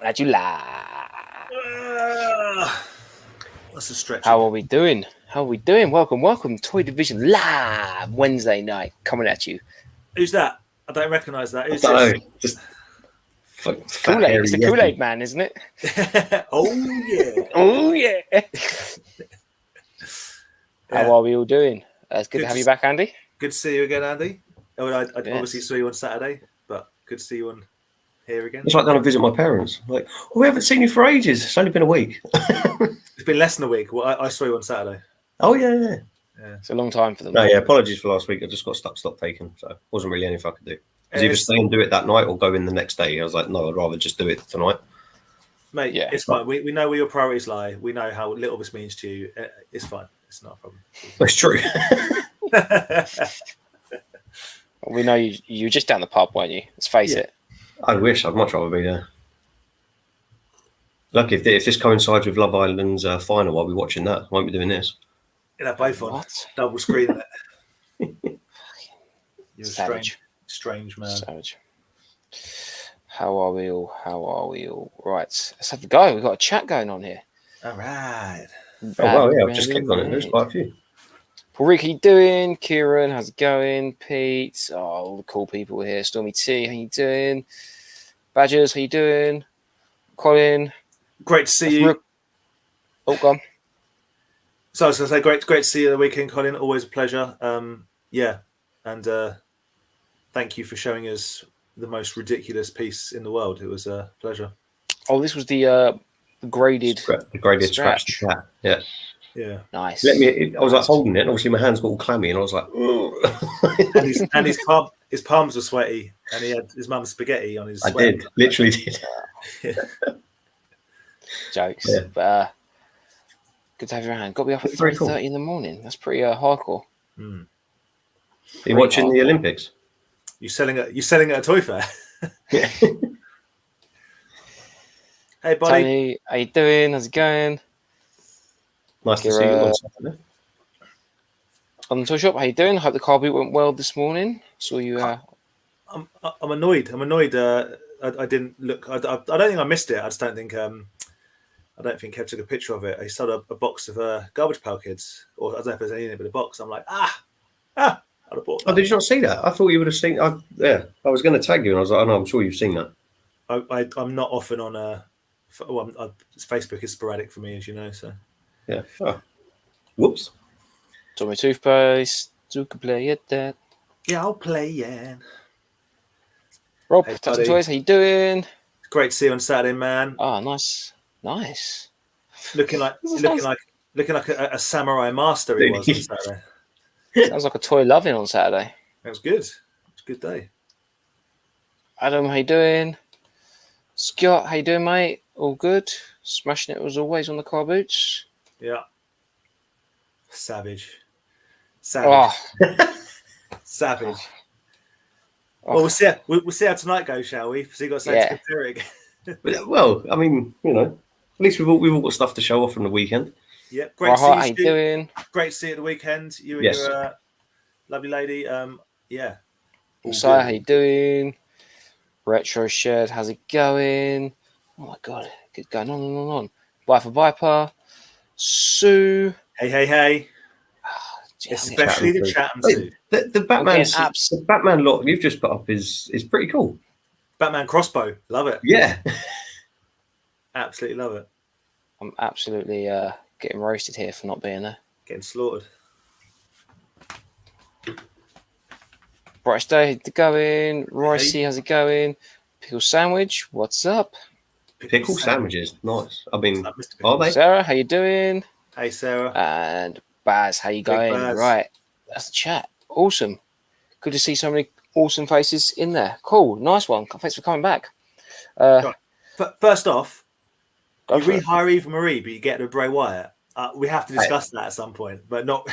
coming at you live. That's a stretch. How are we doing? Welcome. Toy Division live Wednesday night coming at you. Who's that? I don't recognise that. Who's I this? don't know. Just Kool-Aid. It's the Kool-Aid man, isn't it? Oh yeah. Oh yeah. How are we all doing? It's good to have you back, Andy. Good to see you again, Andy. I Yes. obviously saw you on Saturday, but good to see you on here again. It's like going to visit my parents. Like, we haven't seen you for ages. It's only been a week. It's been less than a week. Well, I saw you on Saturday. Oh yeah. It's a long time for them. No, yeah. Apologies for last week. I just got stock taken, so wasn't really anything I could do. It was either stay and do it that night or go in the next day. I was like, no, I'd rather just do it tonight. Mate, yeah, it's fine. We know where your priorities lie. We know how little this means to you. It's fine. It's not a problem. That's true. We know you were just down the pub, weren't you? Let's face it. I wish. I'd much rather be there. Lucky if this coincides with Love Island's final, I'll be watching that. I won't be doing this. Yeah, both on. What? Double screen it. You're Savage. Strange man. Savage. How are we all? Right, let's have a go. We've got a chat going on here. All right. Oh, well, yeah, I've just clicked on it. There's quite a few. Paul Rick, how you doing? Kieran, how's it going? Pete, all the cool people here. Stormy T, how you doing? Badgers, how you doing? Colin. Great to see you. Oh, go on. So I was going to say, great to see you the weekend, Colin. Always a pleasure. And thank you for showing us the most ridiculous piece in the world. It was a pleasure. Oh, this was the graded scratch chat. Yeah. Nice. I was like holding it, and obviously my hands got all clammy, and I was like, and his palms were sweaty, and he had his mum's spaghetti on his. I did, literally did. Jokes, yeah. But good to have your hand. Got to be up at 3:30 in the morning. That's pretty hardcore. Mm. Are you watching the Olympics? You selling at a toy fair? Yeah. Hey, buddy. Tony, how you doing? How's it going? Nice to see you on Saturday. On the toy shop, how you doing? Hope the car boot went well this morning. Saw you. I'm annoyed. I didn't look. I don't think I missed it. I just don't think. I don't think Kev took a picture of it. He sold a box of Garbage Pail Kids, or I don't know if there's any in it, but a box. I'm like, I'd have bought that. Oh, did you not see that? I thought you would have seen. I was going to tag you, and I was like, oh no, I'm sure you've seen that. I'm not often on Facebook is sporadic for me, as you know. So yeah. Oh. Whoops. Saw my toothpaste. You can play at that. Yeah, I'll play. Yeah. Rob, hey, Touch Toys, how you doing? Great to see you on Saturday, man. Oh, nice. Looking like a samurai master he was on Saturday. Sounds like a toy loving on Saturday. It was good. It was a good day. Adam, how you doing? Scott, how you doing, mate? All good? Smashing it as always on the car boots. Yeah. Savage. Oh. Savage. Oh. Well, we'll see how tonight goes, shall we? So you got something to compare it. Well, I mean, at least we've all got stuff to show off from the weekend. Yeah, great to see you. How you doing? Great to see you at the weekend. You and your lovely lady. Yeah. Messiah, how you doing? Retro Shed, how's it going? Oh my god, it's going on and on. Bye for Viper. Sue. Hey. Especially the Chatham Sue. The Batman lot you've just put up is pretty cool. Batman crossbow, love it. Yeah. Absolutely love it. I'm absolutely getting roasted here for not being there. Getting slaughtered. Brightest day, how's it going? Ricey, how's it going? Pickle sandwich, what's up? Pickle sandwiches, nice. I mean, are they? Sarah, how you doing? Hey, Sarah. And Baz, how you going? Right, that's the chat. Awesome. Good to see so many awesome faces in there. Cool, nice one. Thanks for coming back. First off, you rehire Eva Marie, but you get to Bray Wyatt. We have to discuss that at some point, but not.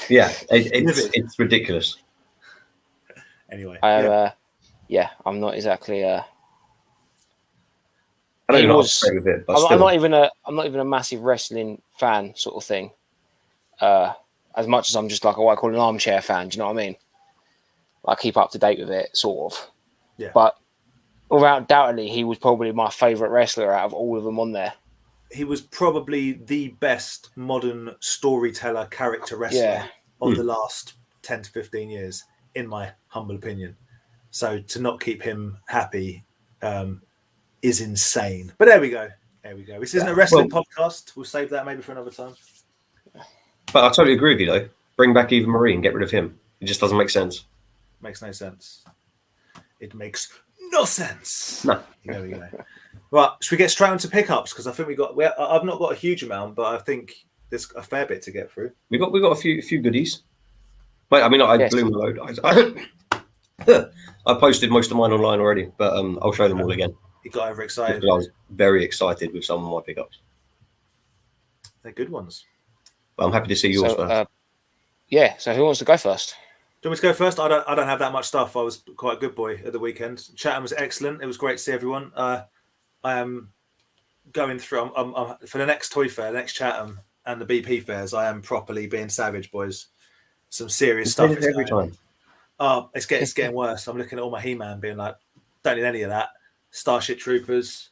Yeah, it's ridiculous. Anyway, I'm not exactly. I don't know with it, but I'm not even a massive wrestling fan sort of thing. As much as I'm just like what I call an armchair fan. Do you know what I mean? I keep up to date with it, sort of. Yeah. But undoubtedly, he was probably my favourite wrestler out of all of them on there. He was probably the best modern storyteller character wrestler of the last 10 to 15 years, in my humble opinion. So to not keep him happy is insane. But there we go. This isn't a wrestling podcast. We'll save that maybe for another time. But I totally agree with you, though. Bring back Eva Marie and get rid of him. It just doesn't make sense. Makes no sense. It makes no sense. No. There we go. Right, should we get straight into pickups? Because I think I've not got a huge amount, but I think there's a fair bit to get through. We got a few goodies. But I mean, I blew my load. I posted most of mine online already, but I'll show them all again. You got overexcited. I was very excited with some of my pickups. They're good ones. But I'm happy to see yours first. So who wants to go first? Do you want me to go first? I don't have that much stuff. I was quite a good boy at the weekend. Chatham was excellent. It was great to see everyone. I am going through. I'm for the next toy fair, the next Chatham, and the BP fairs. I am properly being savage, boys. Some serious stuff. Every time. Oh, it's getting worse. I'm looking at all my He-Man, being like, don't need any of that. Starship Troopers.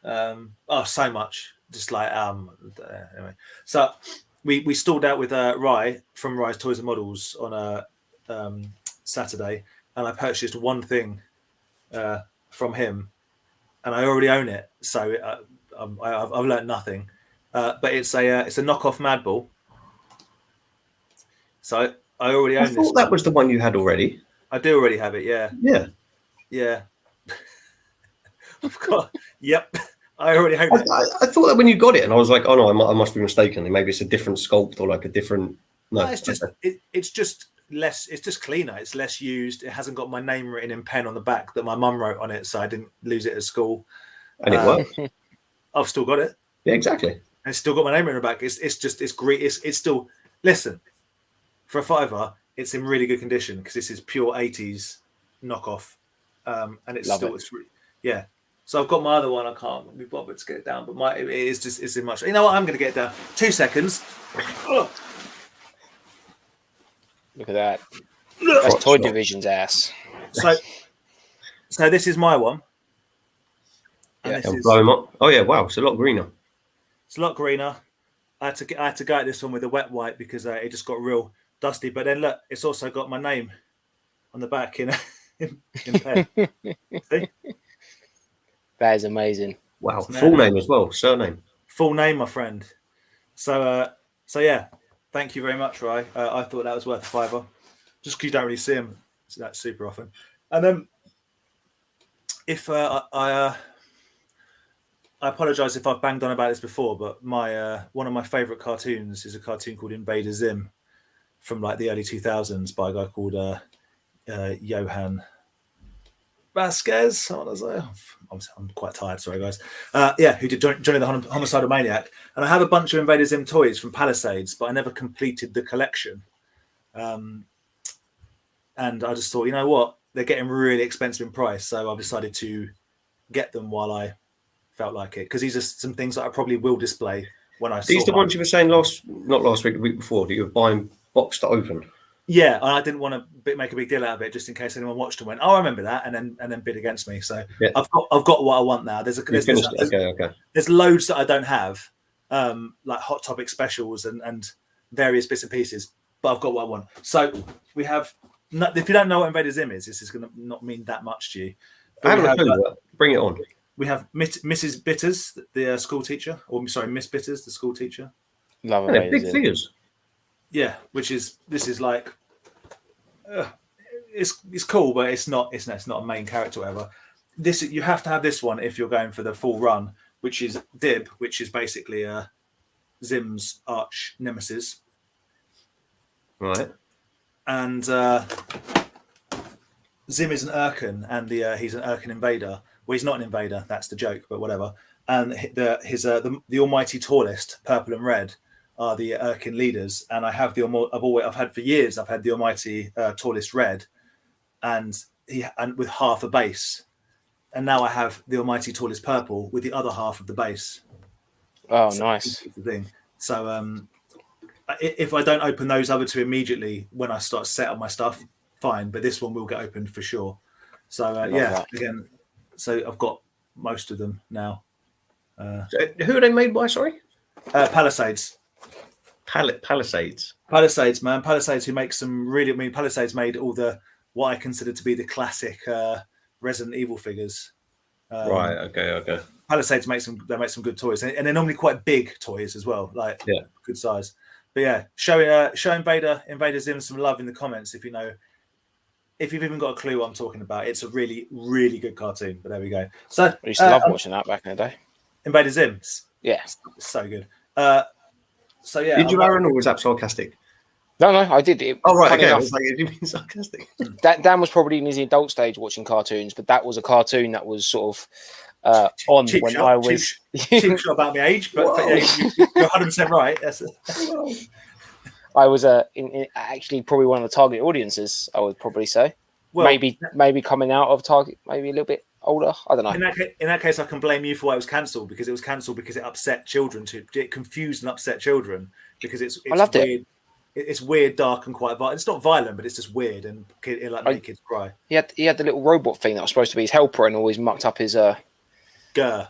So much. Just like anyway. So we stalled out with Rye from Rye's Toys and Models on a Saturday, and I purchased one thing from him, and I already own it, so I've learned nothing. But it's a knockoff Madball. So I already own this. I thought that was the one you had already. I do already have it. Yeah. I've got. Yep. I already own it. I thought that when you got it, and I was like, oh no, I must be mistaken. Maybe it's a different sculpt or like a different. No, it's just it's just less. It's just cleaner. It's less used. It hasn't got my name written in pen on the back that my mum wrote on it, so I didn't lose it at school. And it worked. I've still got it. Yeah, exactly. And it's still got my name written on the back. It's great. It's still. Listen, for a $5, it's in really good condition because this is pure 80s knockoff, and it's yeah. So I've got my other one. I can't be bothered to get it down, but it's in much. You know what? I'm going to get it down. 2 seconds. Look at that. That's Toy Division's ass. So this is my one. And blow them up. Oh yeah, wow, it's a lot greener. It's a lot greener. I had to go at this one with a wet wipe because it just got real dusty. But then look, it's also got my name on the back in pen. See? That is amazing. Wow, full name as well, surname. Full name, my friend. So yeah, thank you very much, Rye. I thought that was worth $5, just because you don't really see them that super often. And then, if I apologise if I've banged on about this before, but my one of my favourite cartoons is a cartoon called Invader Zim from like the early 2000s by a guy called Johan Vasquez. I'm quite tired, sorry guys. Who did Johnny the Homicidal Maniac. And I have a bunch of Invader Zim toys from Palisades, but I never completed the collection. And I just thought, you know what? They're getting really expensive in price, so I've decided to get them while I felt like it. Because these are some things that I probably will display when I saw These the ones you were saying not last week, the week before, that you were buying box to open. Yeah, and I didn't want to make a big deal out of it, just in case anyone watched and went, "Oh, I remember that," and then bid against me. So yeah. I've got what I want now. There's loads that I don't have, like Hot Topic specials and various bits and pieces, but I've got what I want. So we have. If you don't know what Invader Zim is, this is going to not mean that much to you. I haven't a clue. Bring it on. We have Mrs. Bitters, the school teacher, or sorry, Miss Bitters, the school teacher. Love it. Big figures. Yeah, this is like, it's cool, but it's not a main character or whatever. This you have to have this one if you're going for the full run, which is Dib, which is basically Zim's arch nemesis. Right. And Zim is an Reutrn, and he's an Reutrn invader. Well, he's not an invader. That's the joke, but whatever. And the almighty tallest, purple and red, are the Reutrn leaders. And I have I've had for years. I've had the almighty tallest red, and with half a base. And now I have the almighty tallest purple with the other half of the base. Oh, so nice. The thing. So if I don't open those other two immediately when I start set up my stuff, fine. But this one will get opened for sure. So again, So I've got most of them now. Who are they made by? Sorry, Palisades. Palisades. Palisades, man. Palisades, who makes some really. I mean, Palisades made all the what I consider to be the classic Resident Evil figures. Right. Okay. Palisades make some good toys, and they're normally quite big toys as well, like good size. But yeah, show Invader Zim some love in the comments if you've even got a clue what I'm talking about. It's a really, really good cartoon. But there we go. So I used to love watching that back in the day. Invader Zim. Yeah, it's so good. So yeah, did you, Aaron, or was that sarcastic? No, I did it. Oh right, okay. Enough, I was like, did you mean sarcastic? Dan was probably in his adult stage watching cartoons, but that was a cartoon that was sort of on cheap when shot, I was. Cheap shot about my age, but yeah, you're 100% right. I was actually probably one of the target audiences. I would probably say, well, maybe coming out of target, maybe a little bit older. I don't know. In that case, I can blame you for why it was cancelled, because it was cancelled because it upset children. It confused and upset children because it's I loved weird. it. It's weird, dark, and quite violent. It's not violent, but it's just weird and it make kids cry. He had the little robot thing that was supposed to be his helper and always mucked up his Gur.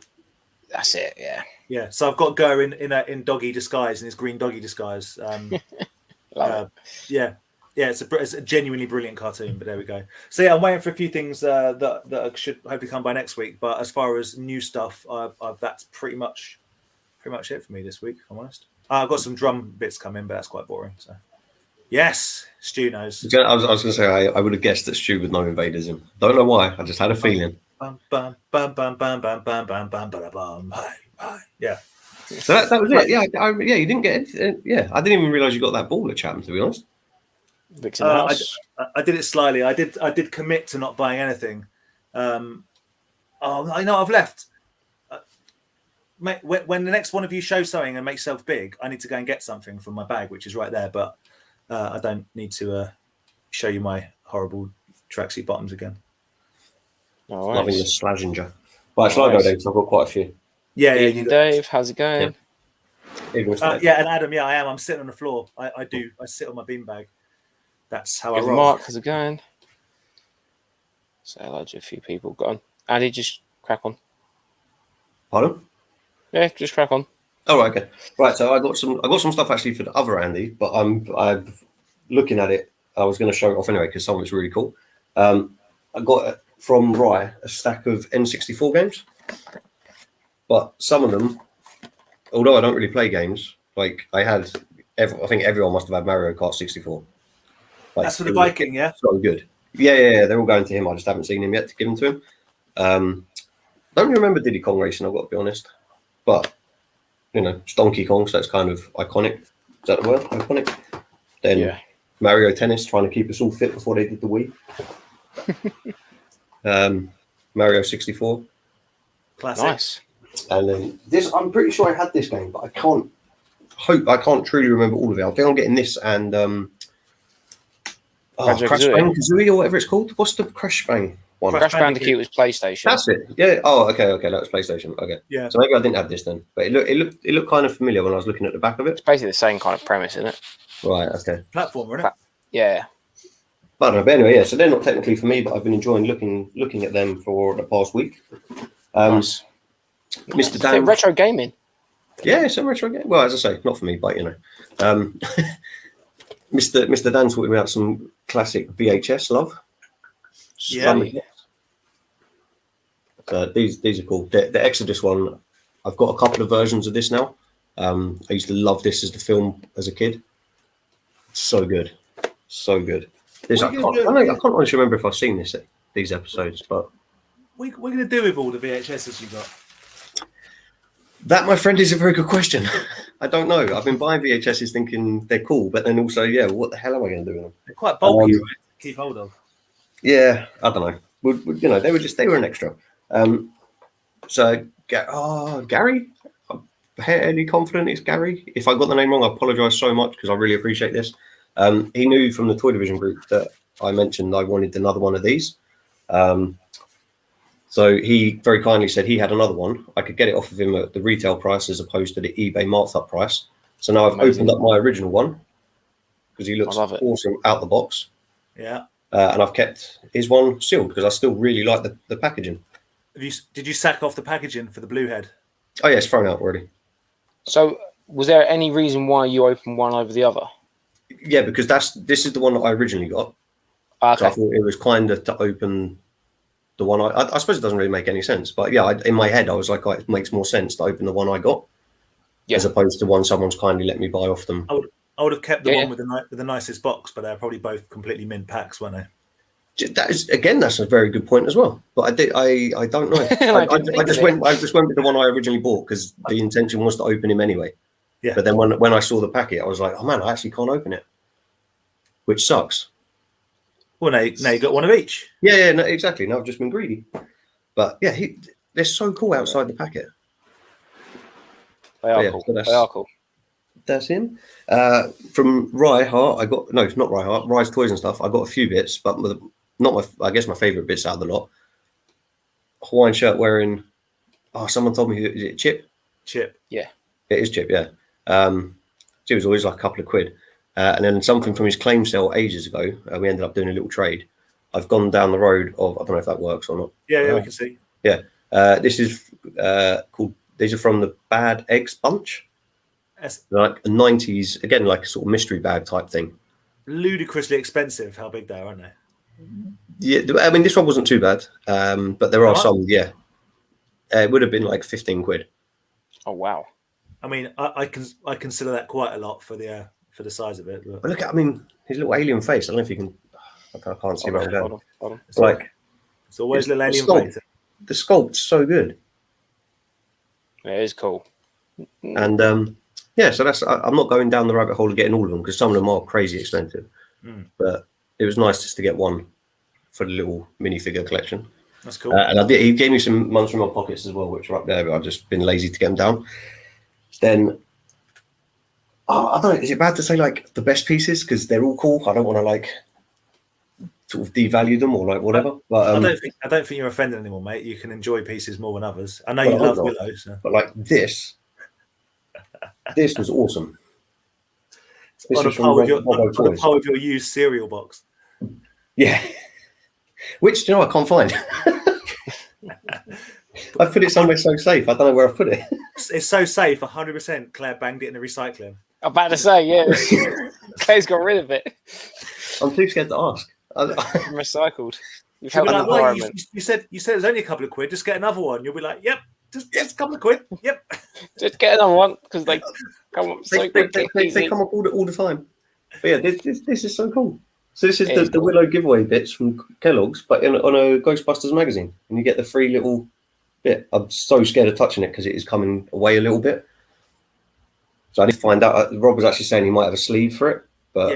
That's it. Yeah. Yeah. So I've got Gur in doggy disguise, in his green doggy disguise. Yeah. It's a genuinely brilliant cartoon. But there we go. So yeah, I'm waiting for a few things that should hopefully come by next week. But as far as new stuff, that's pretty much it for me this week, if I'm honest. I've got some drum bits coming, but that's quite boring. So, yes, Stu knows. I was going to say I would have guessed that Stu would know Invadism. Don't know why. I just had a feeling. Yeah. So that was it. Yeah, you didn't get it. Yeah, I didn't even realise you got that ball at Chatham, to be honest. I did it slyly. I did commit to not buying anything. I know I've left. When the next one of you shows something and makes yourself big, I need to go and get something from my bag, which is right there. But I don't need to show you my horrible tracksuit bottoms again. Nice. Loving the Slazenger. Right, shall I go, Dave? I've got quite a few. Yeah, Dave, how's it going? Yeah, and Adam, yeah, I am. I'm sitting on the floor. I sit on my beanbag. That's how I roll. Mark, how's it going? Say hello to a few people. Go on. Andy, just crack on. Pardon? Yeah, just crack on. Oh, right, okay. Right, so I got some stuff actually for the other Andy, but I'm looking at it. I was going to show it off anyway because some of it's really cool. I got from Rye a stack of N64 games, but some of them, although I don't really play games, like I think everyone must have had Mario Kart 64. Like, that's for the Viking, yeah. So good. Yeah. They're all going to him. I just haven't seen him yet to give them to him. Don't really remember Diddy Kong Racing, I've got to be honest. But, it's Donkey Kong, so it's kind of iconic. Is that the word? Iconic? Then Mario Tennis, trying to keep us all fit before they did the Wii. Mario 64. Classic. Nice. And then this, I'm pretty sure I had this game, but I can't truly remember all of it. I think I'm getting this and Crash Bandicoot or whatever it's called. What's the Crash Bang one? Crash Bandicoot was PlayStation. That's it. Yeah. Oh, okay. That was PlayStation. Okay. Yeah. So maybe I didn't have this then, but it looked kind of familiar when I was looking at the back of it. It's basically the same kind of premise, isn't it? Right. Okay. Platformer, isn't it? Yeah. But anyway, yeah. So they're not technically for me, but I've been enjoying looking at them for the past week. Nice. Mr. Dan, retro gaming. Yeah, some retro game. Well, as I say, not for me, but Mr. Dan talking about some classic VHS love. Yeah. These are cool. The Exodus one, I've got a couple of versions of this now. I used to love this as the film as a kid. So good. I can't honestly remember if I've seen these episodes, but what are you going to do with all the VHSs you got? That, my friend, is a very good question. I don't know. I've been buying VHSs thinking they're cool, but then also, what the hell am I going to do with them? They're quite bulky, right? Keep hold of. Yeah, I don't know. They were an extra. So, Gary, I'm fairly confident it's Gary. If I got the name wrong, I apologise so much because I really appreciate this. He knew from the Toy Division group that I mentioned I wanted another one of these. So he very kindly said he had another one. I could get it off of him at the retail price as opposed to the eBay marked up price. So now I've opened up my original one because he looks awesome out the box. Yeah. And I've kept his one sealed because I still really like the packaging. Did you sack off the packaging for the blue head? Oh yeah, it's thrown out already. So, was there any reason why you opened one over the other? Yeah, because this is the one that I originally got. Okay. So I thought it was kind of to open the one I suppose it doesn't really make any sense, but yeah, in my head I was like, oh, it makes more sense to open the one I got as opposed to one someone's kindly let me buy off them. I would have kept the one with the nicest box, but they're probably both completely mint packs, weren't they? That's a very good point as well. But I don't know. I just went with the one I originally bought because the intention was to open him anyway. Yeah. But then when I saw the packet, I was like, oh man, I actually can't open it, which sucks. Well, now you got one of each. Yeah, no, exactly. Now I've just been greedy. But yeah, they're so cool outside the packet. They are cool. They are cool. That's him. From Rye Heart, I got no, it's not Rye Heart. Rye's Toys and Stuff. I got a few bits, but I guess my favorite bits out of the lot. Hawaiian shirt wearing. Oh, someone told me, is it Chip? Chip. Yeah. It is Chip. Yeah. It was always like a couple of quid. And then something from his claim sale ages ago, we ended up doing a little trade. I've gone down the road of, I don't know if that works or not. Yeah, we can see. Yeah. This is called, these are from the Bad Eggs Bunch. Like a 90s, again, like a sort of mystery bag type thing. Ludicrously expensive, how big they are, aren't they? Yeah, I mean, this one wasn't too bad, but there are some, yeah. It would have been like 15 quid. Oh, wow. I mean, I consider that quite a lot for the size of it. But look at, I mean, his little alien face. I don't know if you can, I can't see where I'm going. Hold on. It's like, it's always little alien face. The sculpt's so good. It is cool. And yeah, so I'm not going down the rabbit hole of getting all of them because some of them are crazy expensive. But it was nice just to get one for the little minifigure collection. That's cool. And he gave me some ones from my pockets as well, which are up there, but I've just been lazy to get them down. Then, I don't know, is it bad to say like the best pieces because they're all cool? I don't want to like sort of devalue them or like whatever. But I don't think you're offended anymore, mate. You can enjoy pieces more than others. I know you love Willow, so. But like this was awesome. This on a pile of your used cereal box. Yeah. Which, you know, I can't find. I've put it somewhere so safe. I don't know where I've put it. It's so safe, 100%. Claire banged it in the recycling. I'm about to say, yeah. Claire's got rid of it. I'm too scared to ask. Recycled. You've helped the environment. You said it was only a couple of quid. Just get another one. You'll be like, yep, just a couple of quid. Yep. Just get another one because they come up so quick. They come up all the time. But yeah, this is so cool. So this is the Willow giveaway bits from Kellogg's, but on a Ghostbusters magazine, and you get the free little bit. I'm so scared of touching it because it is coming away a little bit. So I need to find out. Rob was actually saying he might have a sleeve for it, but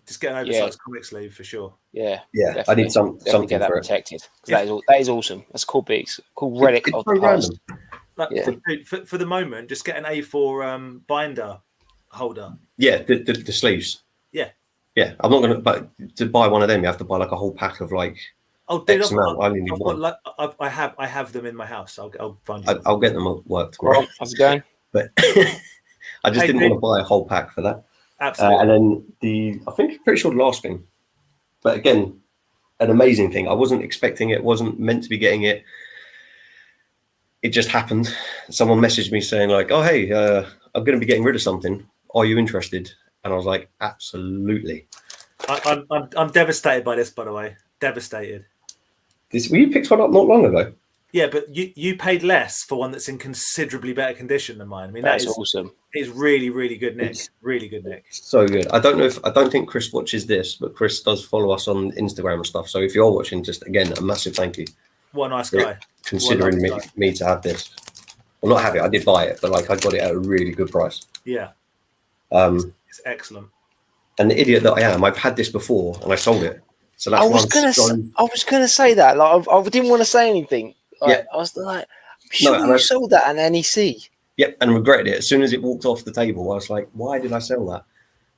just get an oversized comic sleeve for sure. Yeah, I need something get that for protected. That is awesome. That's a cool piece, cool relic of the past. Like, for the moment, just get an A4 binder holder. Yeah, the sleeves. Yeah, I'm not gonna. But to buy one of them, you have to buy like a whole pack of like. Oh, dude, I only need one. I have them in my house. I'll find you. I'll get them at work tomorrow. How's it going? But I just didn't want to buy a whole pack for that. Absolutely. And then pretty sure the last thing, but again, an amazing thing. I wasn't expecting it. Wasn't meant to be getting it. It just happened. Someone messaged me saying like, "Oh, hey, I'm going to be getting rid of something. Are you interested?" And I was like, absolutely. I'm devastated by this, by the way. Devastated. You picked one up not long ago. Yeah, but you paid less for one that's in considerably better condition than mine. I mean, that's awesome. It's really, really good, Nick. Really good, Nick. So good. I don't think Chris watches this, but Chris does follow us on Instagram and stuff. So if you're watching, just again, a massive thank you. What a nice guy. Considering me to have this. Well, not have it. I did buy it, but like I got it at a really good price. Yeah. It's excellent. And the idiot that I am, I've had this before and I sold it. So that's I was gonna say that. Like I didn't want to say anything. Like, I was like, I'm sure you sold that at NEC. Yep, and regretted it as soon as it walked off the table. I was like, why did I sell that?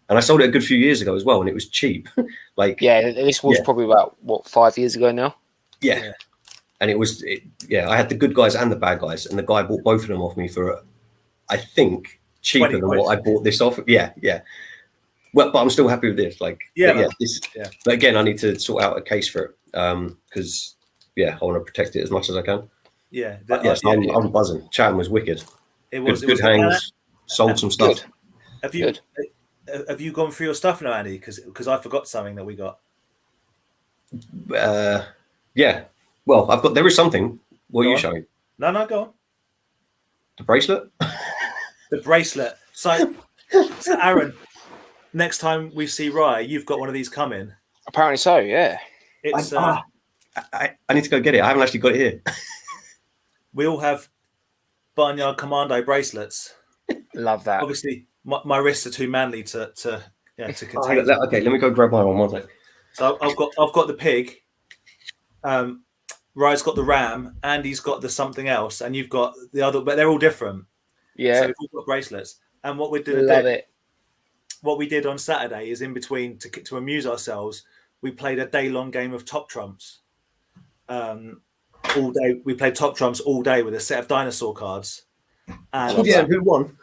And I sold it a good few years ago as well, and it was cheap. This was probably about 5 years ago now. Yeah. And I had the good guys and the bad guys, and the guy bought both of them off me for, I think, cheaper than what I bought this off. Yeah. Well, but I'm still happy with this. But again, I need to sort out a case for it because I want to protect it as much as I can. Yeah, Yes, I'm buzzing. Chatham was wicked. It was good hangs. Sold some stuff. Good. Have you gone through your stuff now, Andy? Because I forgot something that we got. Yeah. Well, there is something. What are you showing? No, go on. The bracelet? The bracelet. So Aaron, next time we see Rye, you've got one of these coming. Apparently so, yeah. It's I need to go get it. I haven't actually got it here. We all have Barnyard Commando bracelets. Love that. Obviously, my wrists are too manly to contain. Okay, let me go grab my one sec. So I've got the pig. Rye's got the ram. Andy's got the something else, and you've got the other. But they're all different. Yeah. So we've all got bracelets. And what we did on Saturday is, in between, to amuse ourselves, we played a day-long game of Top Trumps. All day we played Top Trumps all day with a set of dinosaur cards. And who won?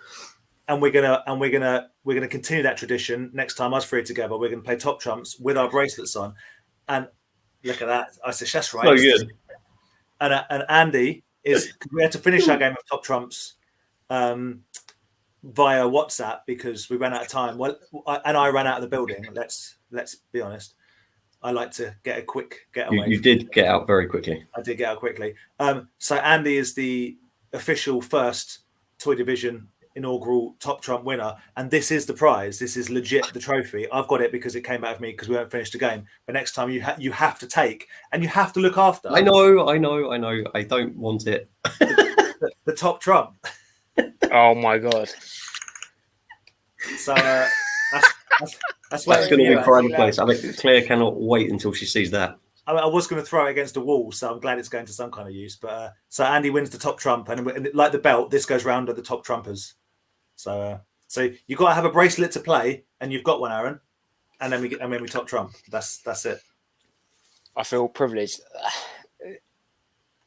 And we're gonna continue that tradition. Next time us three together, we're gonna play Top Trumps with our bracelets on. And look at that! I said, that's right. So good. And Andy we had to finish our game of Top Trumps via WhatsApp because we ran out of time. Well, I ran out of the building. Let's be honest. I like to get a quick getaway. You did get out very quickly. I did get out quickly. So Andy is the official first Toy Division inaugural Top Trump winner, and this is the prize. This is legit the trophy. I've got it because it came out of me because we haven't finished the game. But next time you have to take, and you have to look after. I know. I don't want it. the Top Trump. Oh my god. So that's going to be pride of place. I think Claire cannot wait until she sees that. I was going to throw it against a wall, so I'm glad it's going to some kind of use. But so Andy wins the Top Trump, and like the belt, this goes round at the Top Trumpers. So you've got to have a bracelet to play, and you've got one, Aaron, and then we Top Trump. That's it. I feel privileged.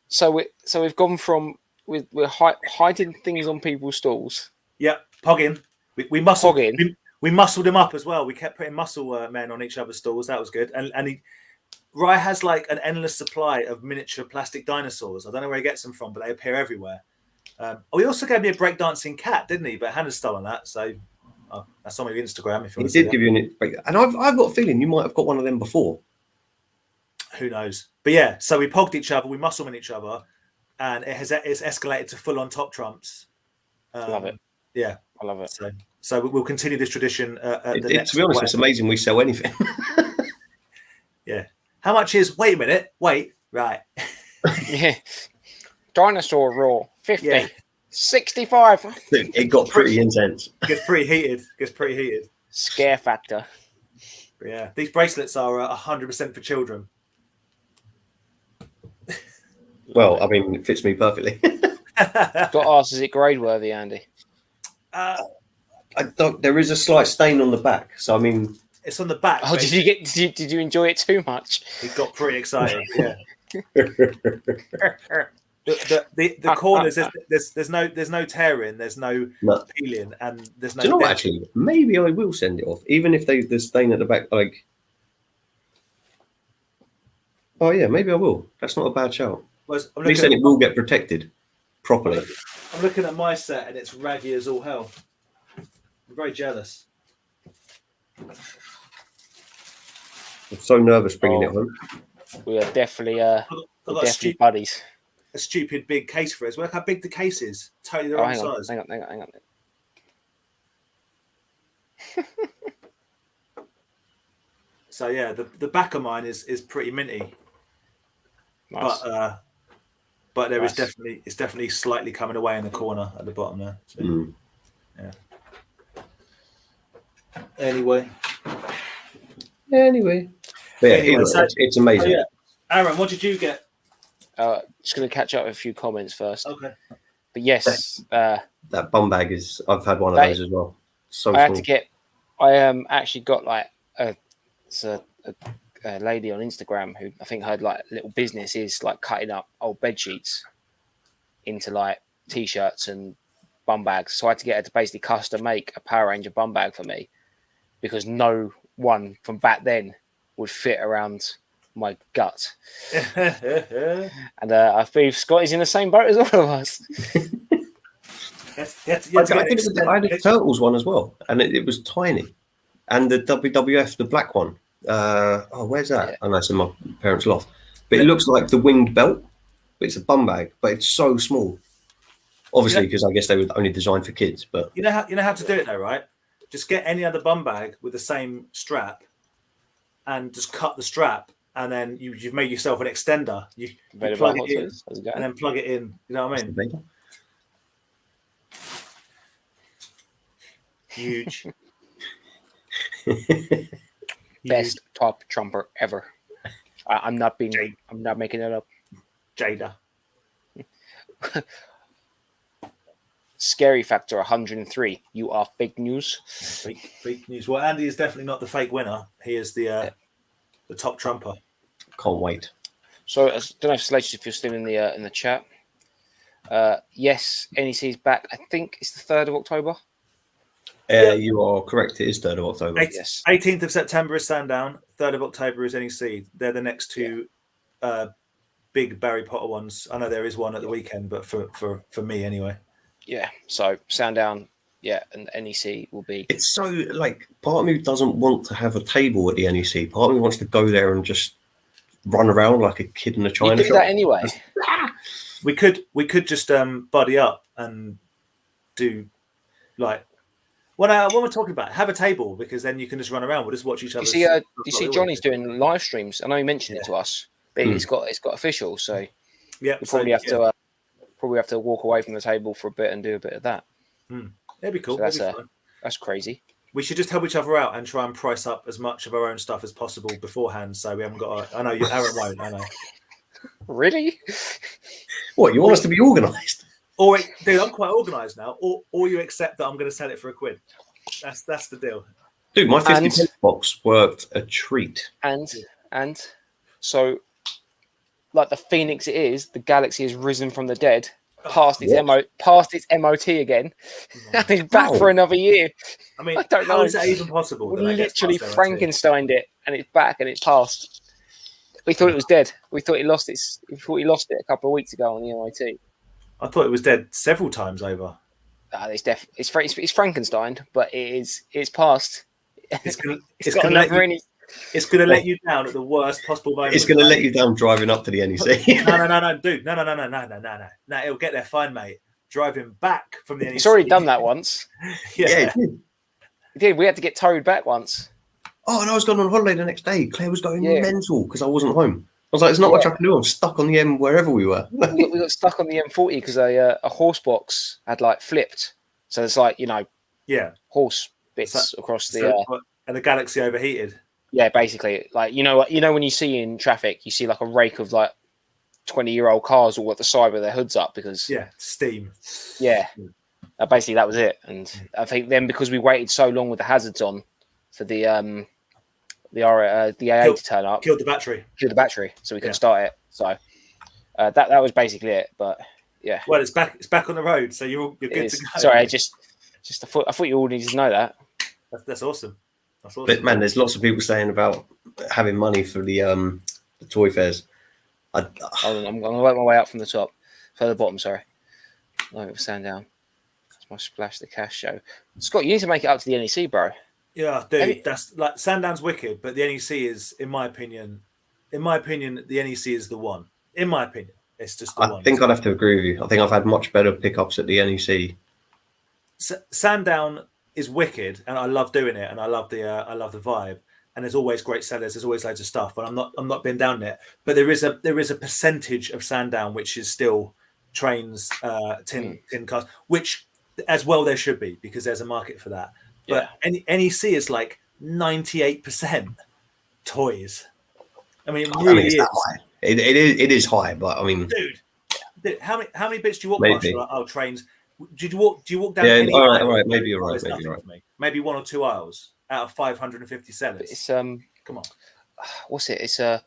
So we've gone from we're hiding things on people's stalls. Yeah, pogging. We muscled. We muscled him up as well. We kept putting muscle men on each other's stalls. That was good. And Rye has like an endless supply of miniature plastic dinosaurs. I don't know where he gets them from, but they appear everywhere. He also gave me a breakdancing cat, didn't he? But Hannah's stolen that, so that's on my Instagram. If you want he did give you an, and I've got a feeling you might have got one of them before. Who knows? But yeah, so we pogged each other, we muscleman each other, and it's escalated to full on Top Trumps. Love it. Yeah, I love it. So we'll continue this tradition. To be honest, it's amazing we sell anything. Yeah. How much is? Wait a minute. Wait. Right. Yeah. Dinosaur Raw 50. Yeah. 65. It got pretty intense. Gets pretty heated. Scare factor. Yeah. These bracelets are 100% for children. Well, I mean, it fits me perfectly. Got to ask, is it grade worthy, Andy? There is a slight stain on the back, so I mean, it's on the back. Oh, did you enjoy it too much? He got pretty excited. Yeah. the corners, there's no tearing, there's no peeling, and there's no. Do you know what, actually, maybe I will send it off, even if the stain at the back, like. Oh yeah, maybe I will. That's not a bad shout. At least then it will get protected properly. I'm looking at my set and it's raggy as all hell. I'm very jealous. I'm so nervous bringing it home. We are definitely definitely buddies. A stupid big case for us. Look how big the case is. Totally the wrong size. Hang on. So yeah, the back of mine is pretty minty. Nice. But there is definitely slightly coming away in the corner at the bottom there. So, yeah. Anyway. But yeah, it's amazing. Oh, yeah. Aaron, what did you get? Just going to catch up with a few comments first. Okay. But yes, that bum bag is. I've had one of those as well. So I had to get. I actually got like a lady on Instagram who I think her like little business is like cutting up old bed sheets into like t-shirts and bum bags. So I had to get her to basically custom make a Power Ranger bum bag for me because no one from back then would fit around my gut. And I believe Scott is in the same boat as all of us. I had a Turtles one as well, and it was tiny. And the WWF, the black one. Where's that? Yeah. I know it's in my parents' loft. But it looks like the winged belt. But it's a bum bag, but it's so small. Obviously, because I guess they were only designed for kids. But you know how to do it though, right? Just get any other bum bag with the same strap, and just cut the strap, and then you've made yourself an extender. You plug it in, and then plug it in. You know what I mean? Huge. Best top trumper ever. I'm not making it up. Jada. Scary factor 103. You are fake news. Fake news. Well, Andy is definitely not the fake winner. He is the top trumper. Can't wait. So I don't know if Slash, if you're still in the chat. Yes, NEC is back. I think it's the 3rd of October. You are correct. It is 3rd of October. Yes. 18th of September is Sandown. 3rd of October is NEC. They're the next two big Barry Potter ones. I know there is one at the weekend, but for me anyway. Yeah. So Sandown, and NEC will be. It's so part of me doesn't want to have a table at the NEC. Part of me wants to go there and just run around like a kid in a china shop. You do that anyway. We could just buddy up and do when we're talking about have a table, because then you can just run around. We'll just watch each other. You see, Johnny's doing live streams. I know he mentioned it to us, but it's got official. So yeah, we probably have to walk away from the table for a bit and do a bit of that. That'd be cool. So that's crazy. We should just help each other out and try and price up as much of our own stuff as possible beforehand, so we haven't got. I know Aaron won't. I know. Really? What, you want us to be organised? Or, dude, I'm quite organised now. Or you accept that I'm going to sell it for £1. That's the deal. Dude, my 50 box worked a treat. And so, like the phoenix it is, the galaxy has risen from the dead, past its MOT again, and it's back for another year. I mean, I don't know. How is that even possible? We literally Frankensteined it, and it's back, and it passed. We thought it was dead. We thought he lost it. A couple of weeks ago on the MIT. I thought it was dead several times over. It's Frankenstein, but it's passed. It's going to let you down at the worst possible moment. It's going to let you down driving up to the NEC. No, dude. No. It'll get there fine, mate. Driving back from the NEC. It's already done that once. Yeah, it did. We had to get towed back once. Oh, and I was going on holiday the next day. Claire was going mental because I wasn't home. I was like, there's not much I can do. I'm stuck on the M wherever we were. we got stuck on the M40 because a horse box had flipped. So it's horse bits across the... and the Galaxy overheated. Yeah, basically. When you see in traffic, you see a rake of 20-year-old cars all at the side with their hoods up because... Yeah, steam. Yeah. Basically, that was it. And I think then because we waited so long with the hazards on for the AA to turn up, killed the battery, so we couldn't start it. So that was basically it. But yeah, well, it's back on the road, so you're good to go. Sorry, I thought you all needed to know that. That's awesome. But man, there's lots of people saying about having money for the toy fairs. Hold on, I'm going to work my way up from the top, the bottom. Sorry, stand down. That's my Splash the Cash show. Scott, you need to make it up to the NEC, bro. Yeah, dude, that's Sandown's wicked, but the NEC is, in my opinion, the NEC is the one. In my opinion, it's just the one. I think I'd have to agree with you. I think I've had much better pickups at the NEC. Sandown is wicked, and I love doing it, and I love the vibe. And there's always great sellers. There's always loads of stuff, but I'm not been down there. But there is a percentage of Sandown which is still trains, tin cars, which as well there should be because there's a market for that. But NEC is 98% toys. I mean, it really is. High. It is high, but I mean, dude, how many bits do you walk past? Trains. Do you walk down? Yeah, all right. Maybe you're right. Maybe 1 or 2 aisles out of 550 sellers. But it's come on. What's it? It's I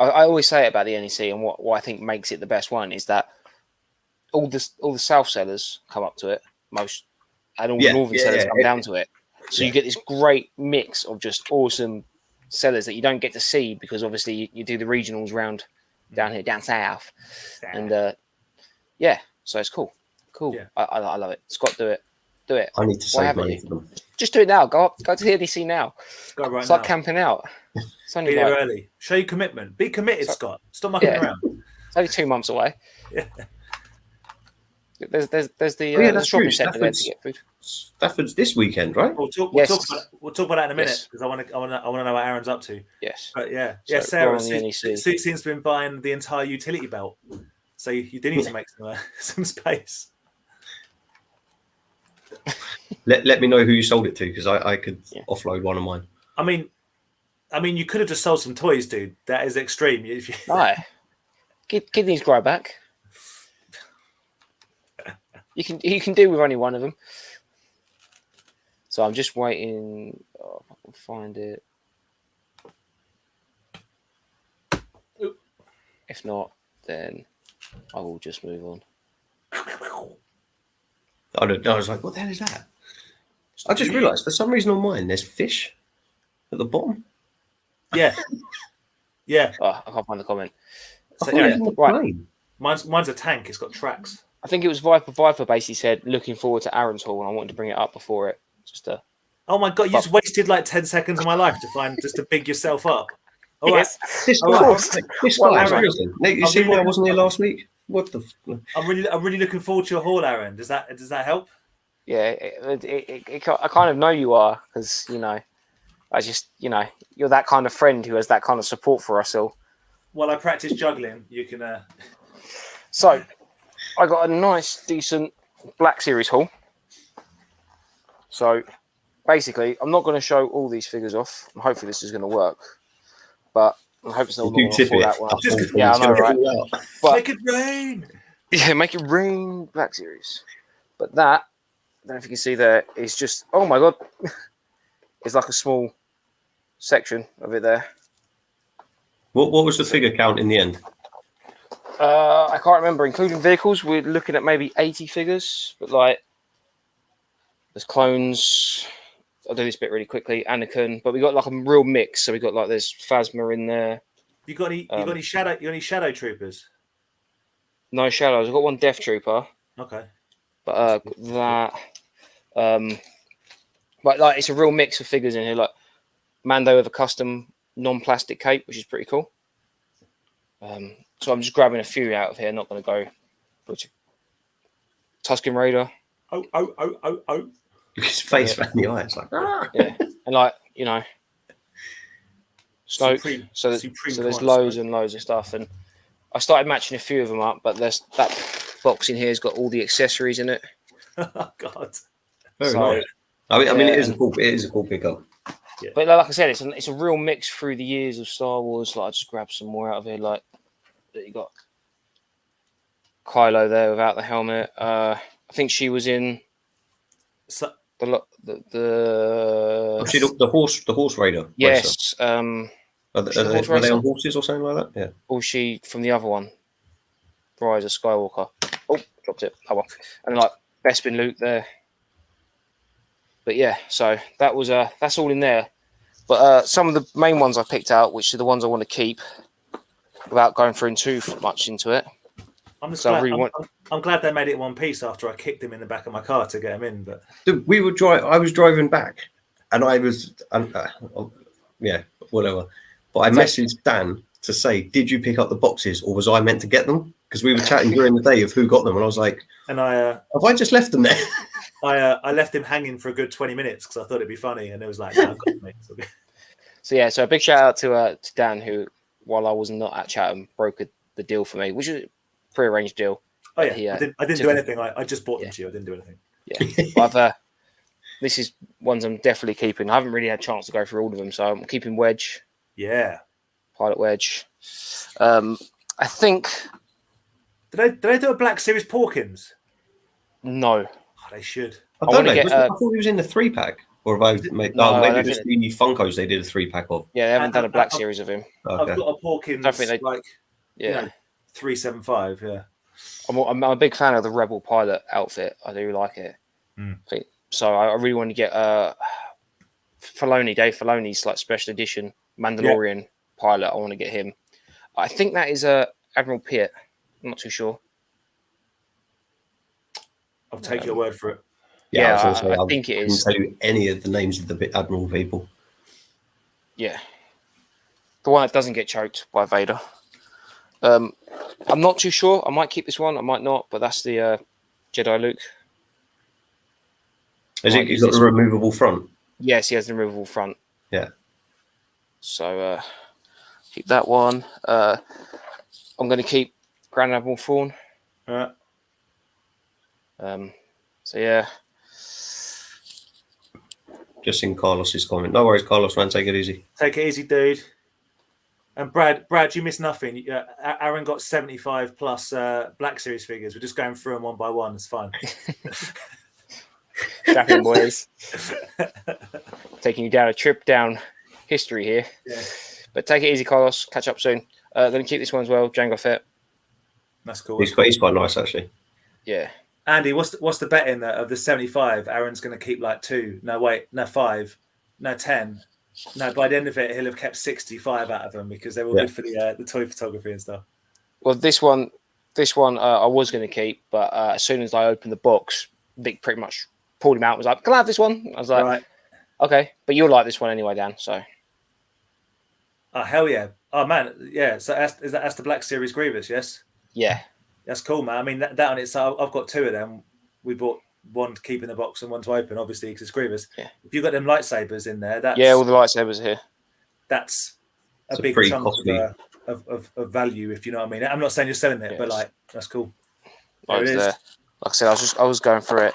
always say it about the NEC, and what I think makes it the best one is that all the South sellers come up to it most, and all the Northern sellers come down to it. So you get this great mix of just awesome sellers that you don't get to see because obviously you do the regionals round down here, down south, and so it's cool. Yeah. I love it. Scott, do it. I need to Why save haven't money you? for them. Just do it now. Go to the EDC now. Go right Start now. camping out. It's only Be there like, early. Show your commitment. Be committed, Scott. Stop mucking around. it's only 2 months away. Yeah. There's the that's the shopping true. centre there to get food. Stafford's this weekend, right? We'll talk about that in a minute Yes. because I want to know what Aaron's up to. Yes. But yeah, So Sarah, we're on the NEC. Sue seems to have been buying the entire utility belt, so you do need to make some space. Let me know who you sold it to because I could offload one of mine. I mean, you could have just sold some toys, dude. That is extreme. Right. Kidneys grow back. You can do with only one of them. So I'm just waiting. Oh, if I can find it. If not, then I will just move on. I don't know. I was like, what the hell is that? I just realised for some reason on mine there's fish at the bottom. Yeah. Oh, I can't find the comment. I So, thought it was in the right. plane. Mine's a tank. It's got tracks. I think it was Viper. Viper basically said, looking forward to Aaron's Hall, and I wanted to bring it up before it. Just to... Oh my god! You just wasted like 10 seconds of my life to big yourself up. All right. Yes. This guy, seriously. Nick, you see why I wasn't here last week? What the? I'm really looking forward to your haul, Aaron. Does that help? Yeah, I kind of know you are because I just you're that kind of friend who has that kind of support for us all. While I practice juggling, you can. So, I got a nice, decent Black Series haul. So, basically, I'm not going to show all these figures off. And hopefully, this is going to work. But I hope it's not going to fall that one. Yeah, I know, right? But, Make it rain. Yeah, make it rain. Black Series. But that, I don't know if you can see there, is just, oh my god, it's like a small section of it there. What was the figure count in the end? I can't remember, including vehicles. We're looking at maybe 80 figures, but like there's clones. I'll do this bit really quickly. Anakin, but we got like a real mix. So we got like there's Phasma in there. You got any shadow troopers? No shadows. I've got one Death Trooper. Okay. But but like it's a real mix of figures in here. Like Mando with a custom non-plastic cape, which is pretty cool. So I'm just grabbing a few out of here. Not going to go. Tusken Raider. Oh. His face around the eye. It's like, Yeah, and like Snoke. So there's loads and loads of stuff, and I started matching a few of them up. But there's that box in here has got all the accessories in it. Oh God. Very nice. I mean, it is a cool pickup. Yeah. But like I said, it's a real mix through the years of Star Wars. Like I just grabbed some more out of here. Like you got Kylo there without the helmet. I think she was in the horse raider. Yes. Were they on horses or something like that? Yeah. Or she from the other one, Rise of Skywalker. Oh, dropped it. Oh well. And like Bespin Luke there. But yeah, so that was that's all in there. But some of the main ones I picked out, which are the ones I want to keep, without going through too much into it. I'm glad they made it one piece after I kicked him in the back of my car to get him in. But I was driving back, and I was whatever. But I messaged Dan to say, "Did you pick up the boxes, or was I meant to get them?" Because we were chatting during the day of who got them, and I was like, "And have I just left them there?" I left him hanging for a good 20 minutes because I thought it'd be funny, and it was like, "No, I've got them, mate." So a big shout out to Dan, who, while I was not at Chatham, brokered the deal for me, which is a pre-arranged deal. Oh yeah, I didn't do anything. I just bought them to you. I didn't do anything. Yeah, this is ones I'm definitely keeping. I haven't really had a chance to go through all of them, so I'm keeping Wedge. Yeah, Pilot Wedge. I think. Did they do a Black Series Porkins? No. Oh, they should. I thought he was in the 3-pack. Or have I made? No, maybe just the Funkos they did a 3-pack of. Yeah, they haven't done a Black Series of him. Okay. I've got a Porkins. I think they, 375. Yeah. I'm a big fan of the Rebel Pilot outfit. I do like it. So I really want to get Dave Filoni's like special edition Mandalorian pilot. I want to get him. I think that is Admiral Piet. I'm not too sure. I'll take your word for it. Yeah, I think it couldn't is. tell you any of the names of the Admiral people. Yeah. The one that doesn't get choked by Vader. I'm not too sure. I might keep this one. I might not. But that's the Jedi Luke. Has it got the removable front? Yes, he has the removable front. Yeah. So keep that one. I'm going to keep Grand Admiral Thrawn. So yeah. Just in Carlos's comment. No worries, Carlos, man. Take it easy. Take it easy, dude. And Brad, you missed nothing. Aaron got 75 plus Black Series figures. We're just going through them one by one. It's fine. Chatham boys. Taking you down a trip down history here. Yeah. But take it easy, Carlos. Catch up soon. Going to keep this one as well. Jango Fett. That's cool. He's quite nice, actually. Yeah. Andy, what's the bet in there of the 75? Aaron's going to keep like 2. No, wait. No, 5. No, 10. No, by the end of it, he'll have kept 65 out of them because they're all good for the toy photography and stuff. Well, this one I was going to keep, but as soon as I opened the box, Vic pretty much pulled him out and was like, "Can I have this one?" I was like, right. Okay, but you'll like this one anyway, Dan. So, oh hell yeah! Oh man, yeah. So that's the Black Series Grievous, yes? Yeah, that's cool, man. I mean that on its. So I've got 2 of them. We bought one to keep in the box and one to open, obviously because it's Grievous. Yeah. If you've got them lightsabers in there, that's all the lightsabers are here. That's a big chunk of value, if you know what I mean. I'm not saying you're selling it, but like that's cool. There it is. Like I said, I was going for it.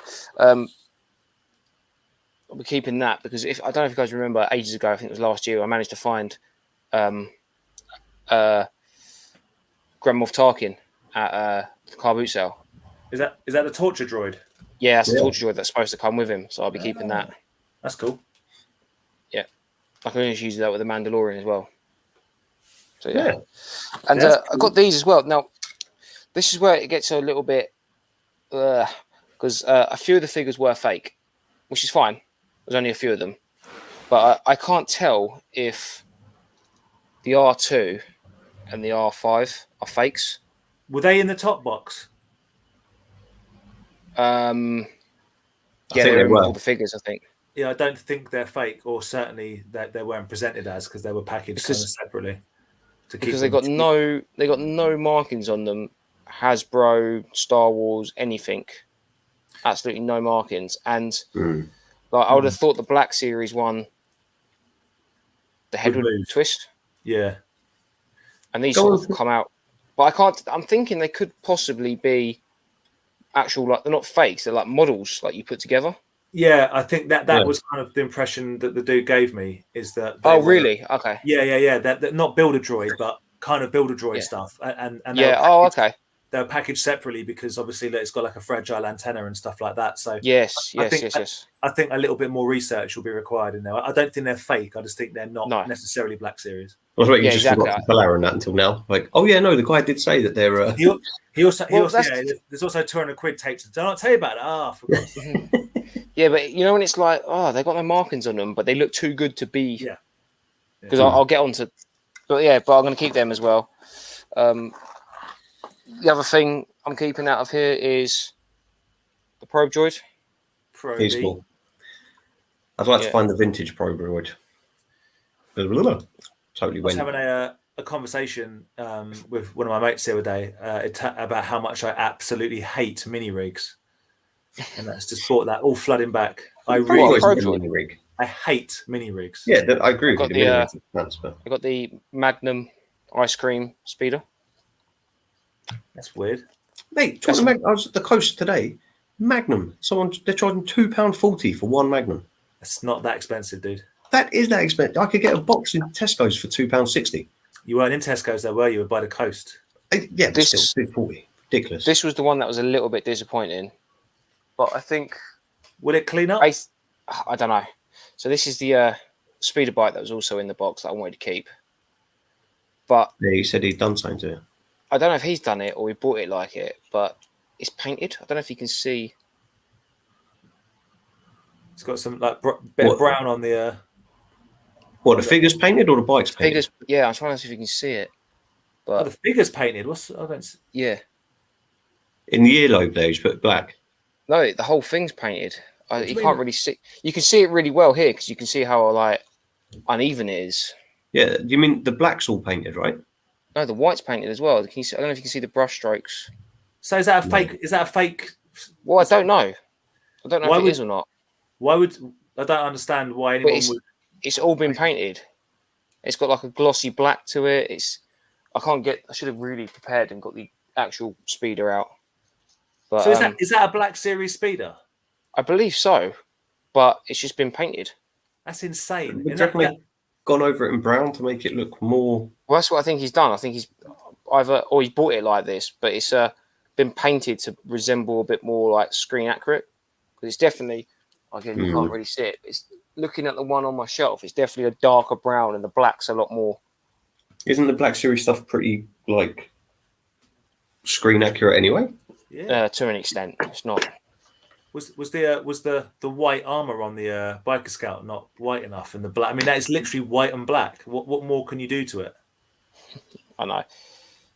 We're keeping that because I don't know if you guys remember ages ago, I think it was last year, I managed to find Grand Moff Tarkin at the car boot sale. Is that the torture droid? Yeah, that's the torture droid that's supposed to come with him, so I'll be keeping that. That's cool. Yeah, I can just use that with the Mandalorian as well. So yeah. And cool. I got these as well. Now, this is where it gets a little bit because a few of the figures were fake, which is fine. There's only a few of them, but I can't tell if the R2 and the R5 are fakes. Were they in the top box? Yeah, they were all the figures, I think. Yeah, I don't think they're fake, or certainly that they weren't presented as because they were packaged separately. Because they got no markings on them. Hasbro, Star Wars, anything. Absolutely no markings. And like I would have thought the Black Series one, the head would twist. Yeah. And these sort of come out. But I can't. I'm thinking they could possibly be actual, like they're not fakes. They're like models, like you put together. Yeah, I think that was kind of the impression that the dude gave me. Is that? Really? Okay. Yeah. That not build a droid, but kind of build a droid stuff. And okay. They're packaged separately because obviously it's got like a fragile antenna and stuff like that. So yes. I think a little bit more research will be required in there. I don't think they're fake. I just think they're not necessarily Black Series. I was waiting just forgot to tell Aaron that until now. Like, oh yeah, no, the guy did say that they're. He also there's also 200 quid taped. Did I not tell you about it? For God's sake. Yeah, but you know when it's like, they got no markings on them, but they look too good to be. Yeah. Because I'll get on to, but I'm going to keep them as well. The other thing I'm keeping out of here is the probe droid. He's cool. I'd like to find the vintage probe droid. Totally went. I was having a conversation with one of my mates the other day about how much I absolutely hate mini rigs, and that's just brought that all flooding back. I hate mini rigs. Yeah, I agree with you. I got the Magnum ice cream speeder. That's weird, mate. I was at the coast today. Magnum. They're charging £2.40 for one Magnum. It's not that expensive, dude. That is that expensive. I could get a box in Tesco's for £2.60. You weren't in Tesco's, though, were you? By the coast. Yeah, this is £2.40. Ridiculous. This was the one that was a little bit disappointing, but I think will it clean up? I don't know. So this is the speeder bike that was also in the box that I wanted to keep. But yeah, he said he'd done something to it. I don't know if he's done it or he bought it like it, but it's painted. I don't know if you can see. It's got some like bit of brown on the. What, the figures painted or the bikes painted? Figures, yeah. I'm trying to see if you can see it, Oh, but the figures painted. I don't see. yeah, In the earlobe there, he's put black. no, the whole thing's painted. What do You you can't mean? really see. You can see it really well here because you can see how like uneven it is. Yeah, you mean the black's all painted, right? No, the white's painted as well. Can you see, I don't know if you can see the brush strokes. So is that a No. fake? Is that a fake? Well, I don't know. I don't know Why if it would- is or not. Why would I don't understand why anyone would? It's all been painted. It's got like a glossy black to it. I should have really prepared and got the actual speeder out. But So is that a Black Series speeder? I believe so, but it's just been painted. That's insane. Would you reckon they've gone over it in brown to make it look more? Well, that's what I think he's done. I think he's he bought it like this, but it's been painted to resemble a bit more like screen accurate. Because it's definitely, again, you can't really see it. It's looking at the one on my shelf. It's definitely a darker brown, and the black's a lot more. Isn't the Black Series stuff pretty like screen accurate anyway? Yeah. To an extent, it's not. Was the white armor on the Biker Scout not white enough, and the black? I mean, that is literally white and black. What more can you do to it? I know.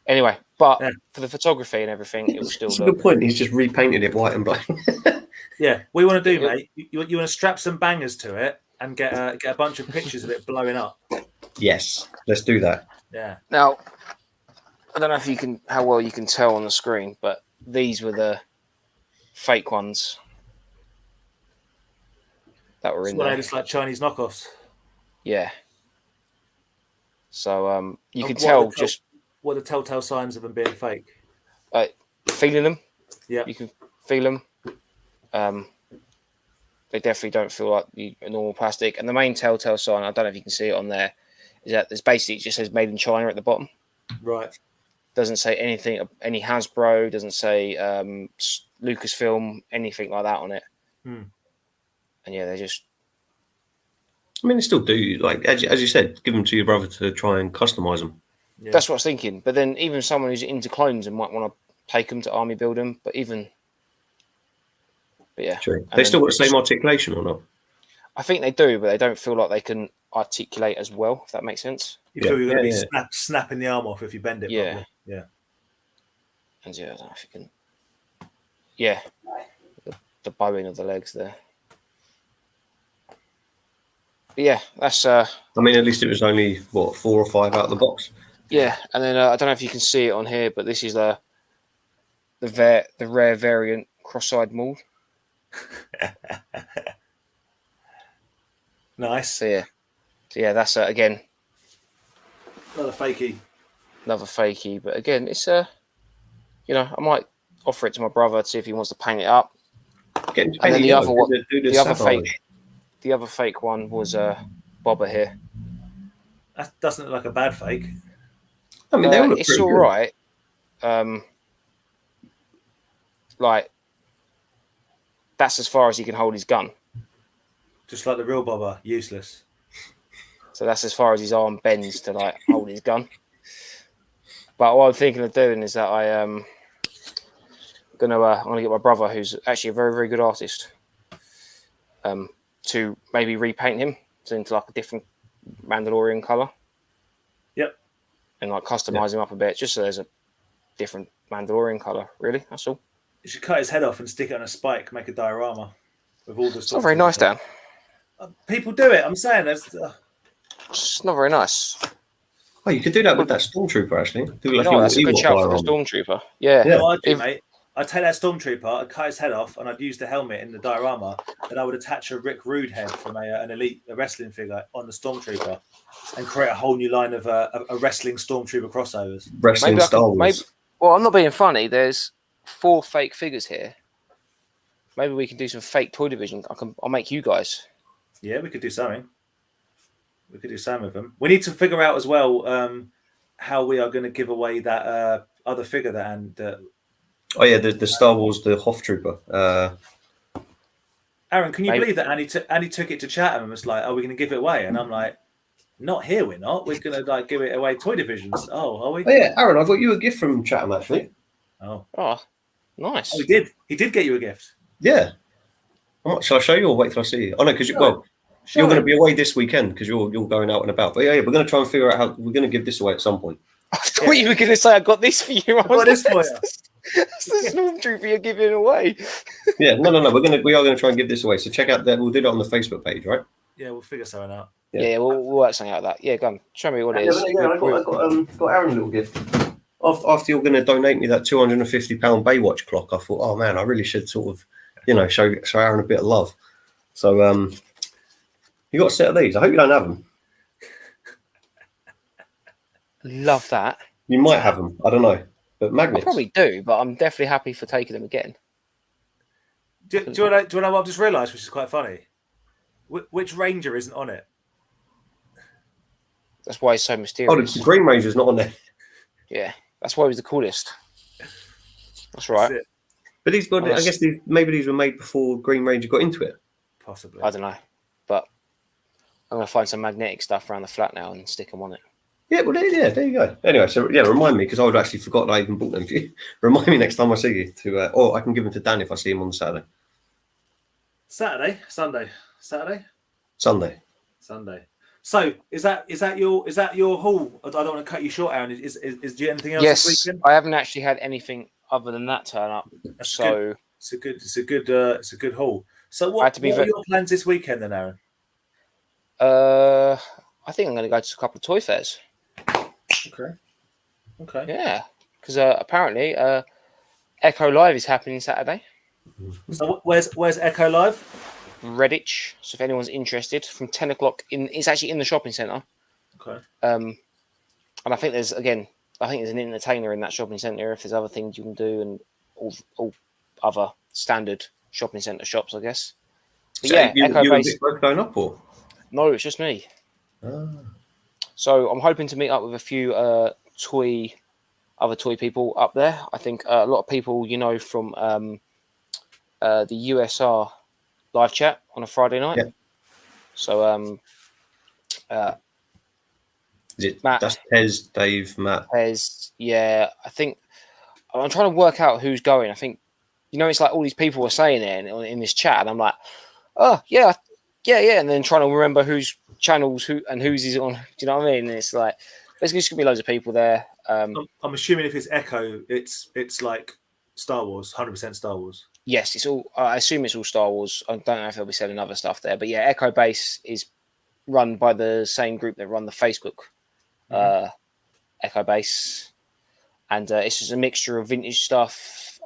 Anyway, but Yeah. for the photography and everything, it will still That's a look. good point. He's just repainted it white and black. Yeah, what you want to do, mate? You want to strap some bangers to it and get a bunch of pictures of it blowing up. Yes, let's do that. Yeah. Now, I don't know if how well you can tell on the screen, but these were the fake ones that were in Well, there. they just like Chinese knockoffs. Yeah. So you can What tell are the just what are the telltale signs of them being fake? feeling them. Yeah. You can feel them. They definitely don't feel like a normal plastic. And the main telltale sign, I don't know if you can see it on there, is that there's basically it just says made in China at the bottom. Right. Doesn't say anything, any Hasbro, doesn't say Lucasfilm, anything like that on it. Hmm. And yeah, they just. I mean, they still do, like, as you said, give them to your brother to try and customize them. Yeah. That's what I was thinking. But then even someone who's into clones and might want to take them to army build them, but yeah. True. And They still then- got the same articulation or not? I think they do, but they don't feel like they can articulate as well, if that makes sense. You feel you're going to Yeah, be snapping the arm off if you bend it. Yeah. Probably. Yeah. And yeah, I don't know if you can. Yeah, the bowing of the legs there. But yeah, that's I mean, at least it was only, what, 4 or 5 out of the box? yeah. And then I don't know if you can see it on here, but this is the rare variant cross-eyed mold. Nice. So yeah, that's again Another fakey. another fakey, but again, it's I might offer it to my brother to see if he wants to paint it up. Get him to And paint then it the yellow, other one, do the other sapphire. fake one was Bobber here. That doesn't look like a bad fake. I mean, they all look It's pretty all good. right. Like that's as far as he can hold his gun. Just like the real Bobber, useless. So that's as far as his arm bends to like hold his gun. But what I'm thinking of doing is that I'm gonna get my brother, who's actually a very, very good artist, to maybe repaint him into like a different Mandalorian color. Yep. And like customize him up a bit, just so there's a different Mandalorian color. Really, that's all. You should cut his head off and stick it on a spike, make a diorama with all the. It's not very nice, Dan. People do it. I'm saying that's. It's not very nice. Oh, you could do that with that Stormtrooper, actually. Do like No, your that's a good Ewok shout for the diorama. Stormtrooper. Yeah. You know what I'd do, If- mate? I'd take that Stormtrooper, I'd cut his head off, and I'd use the helmet in the diorama. Then I would attach a Rick Rude head from an elite wrestling figure on the Stormtrooper, and create a whole new line of a wrestling Stormtrooper crossovers. Wrestling Maybe I Star can- Wars. Well, I'm not being funny. There's 4 fake figures here. Maybe we can do some fake toy division. I'll make you guys. Yeah, we could do something. We could do some of them. We need to figure out as well how we are going to give away that other figure Oh, yeah, the Star Wars, the Hoth Trooper. Aaron, can you Maybe. believe that Annie took it to Chatham and was like, "Are we going to give it away?" And I'm like, "Not here, we're not. We're going to give it away toy divisions." Oh, are we? Oh, yeah, Aaron, I got you a gift from Chatham, actually. Oh, Oh, nice. he did. He did get you a gift. Yeah. Shall I show you or wait till I see you? Oh, no, because, well, You're going to be away this weekend because you're going out and about. But yeah, we're going to try and figure out how we're going to give this away at some point. I thought you were going to say I got this for you. I got this for you. That's the small truth you're giving away. Yeah, no. We are going to try and give this away. So check out that. We'll do it on the Facebook page, right? Yeah, we'll figure something out. Yeah, we'll work something out of that. Yeah, go on. Show me what it is. Yeah, I got Aaron a little gift. After you're going to donate me that £250 Baywatch clock, I thought, oh man, I really should sort of, show Aaron a bit of love. So you got a set of these. I hope you don't have them. Love that. You might have them. I don't know. But magnets. I probably do, but I'm definitely happy for taking them again. Do you know what I've just realised, which is quite funny? Which Ranger isn't on it? That's why he's so mysterious. Oh, the Green Ranger's not on there. Yeah, that's why he was the coolest. That's right. That's it. But these got. I guess maybe these were made before Green Ranger got into it. Possibly. I don't know, but I'm gonna find some magnetic stuff around the flat now and stick them on it. Yeah, well, there you go. Anyway, so yeah, remind me because I would actually forgot I even bought them for you. Remind me next time I see you to, or I can give them to Dan if I see him on Saturday. Sunday. So is that your haul? I don't want to cut you short, Aaron. Is do you anything else this Yes, weekend? I haven't actually had anything other than that turn up. That's so good. It's a good haul. So what are your plans this weekend then, Aaron? I think I'm going to go to a couple of toy fairs. Okay. Yeah, because apparently Echo Live is happening Saturday. So where's Echo Live? Redditch. So if anyone's interested, from 10 o'clock it's actually in the shopping centre. Okay. And I think there's an entertainer in that shopping centre. If there's other things you can do, and all other standard shopping centre shops, I guess. But so yeah, Echo you Base. going up or? No, it's just me. So I'm hoping to meet up with a few other toy people up there. I think a lot of people from the USR live chat on a Friday night. Yeah. So Is it Matt? That's Pez, Dave, Matt. Pez, yeah. I think I'm trying to work out who's going. I think it's like all these people were saying it in this chat, and I'm like, oh yeah, and then trying to remember whose channels whose is on. Do you know what I mean? And it's like there's just gonna be loads of people there. I'm assuming if it's Echo, it's like Star Wars, 100% Star Wars. Yes, it's all. I assume it's all Star Wars. I don't know if they'll be selling other stuff there, but yeah, Echo Base is run by the same group that run the Facebook Echo Base, and it's just a mixture of vintage stuff,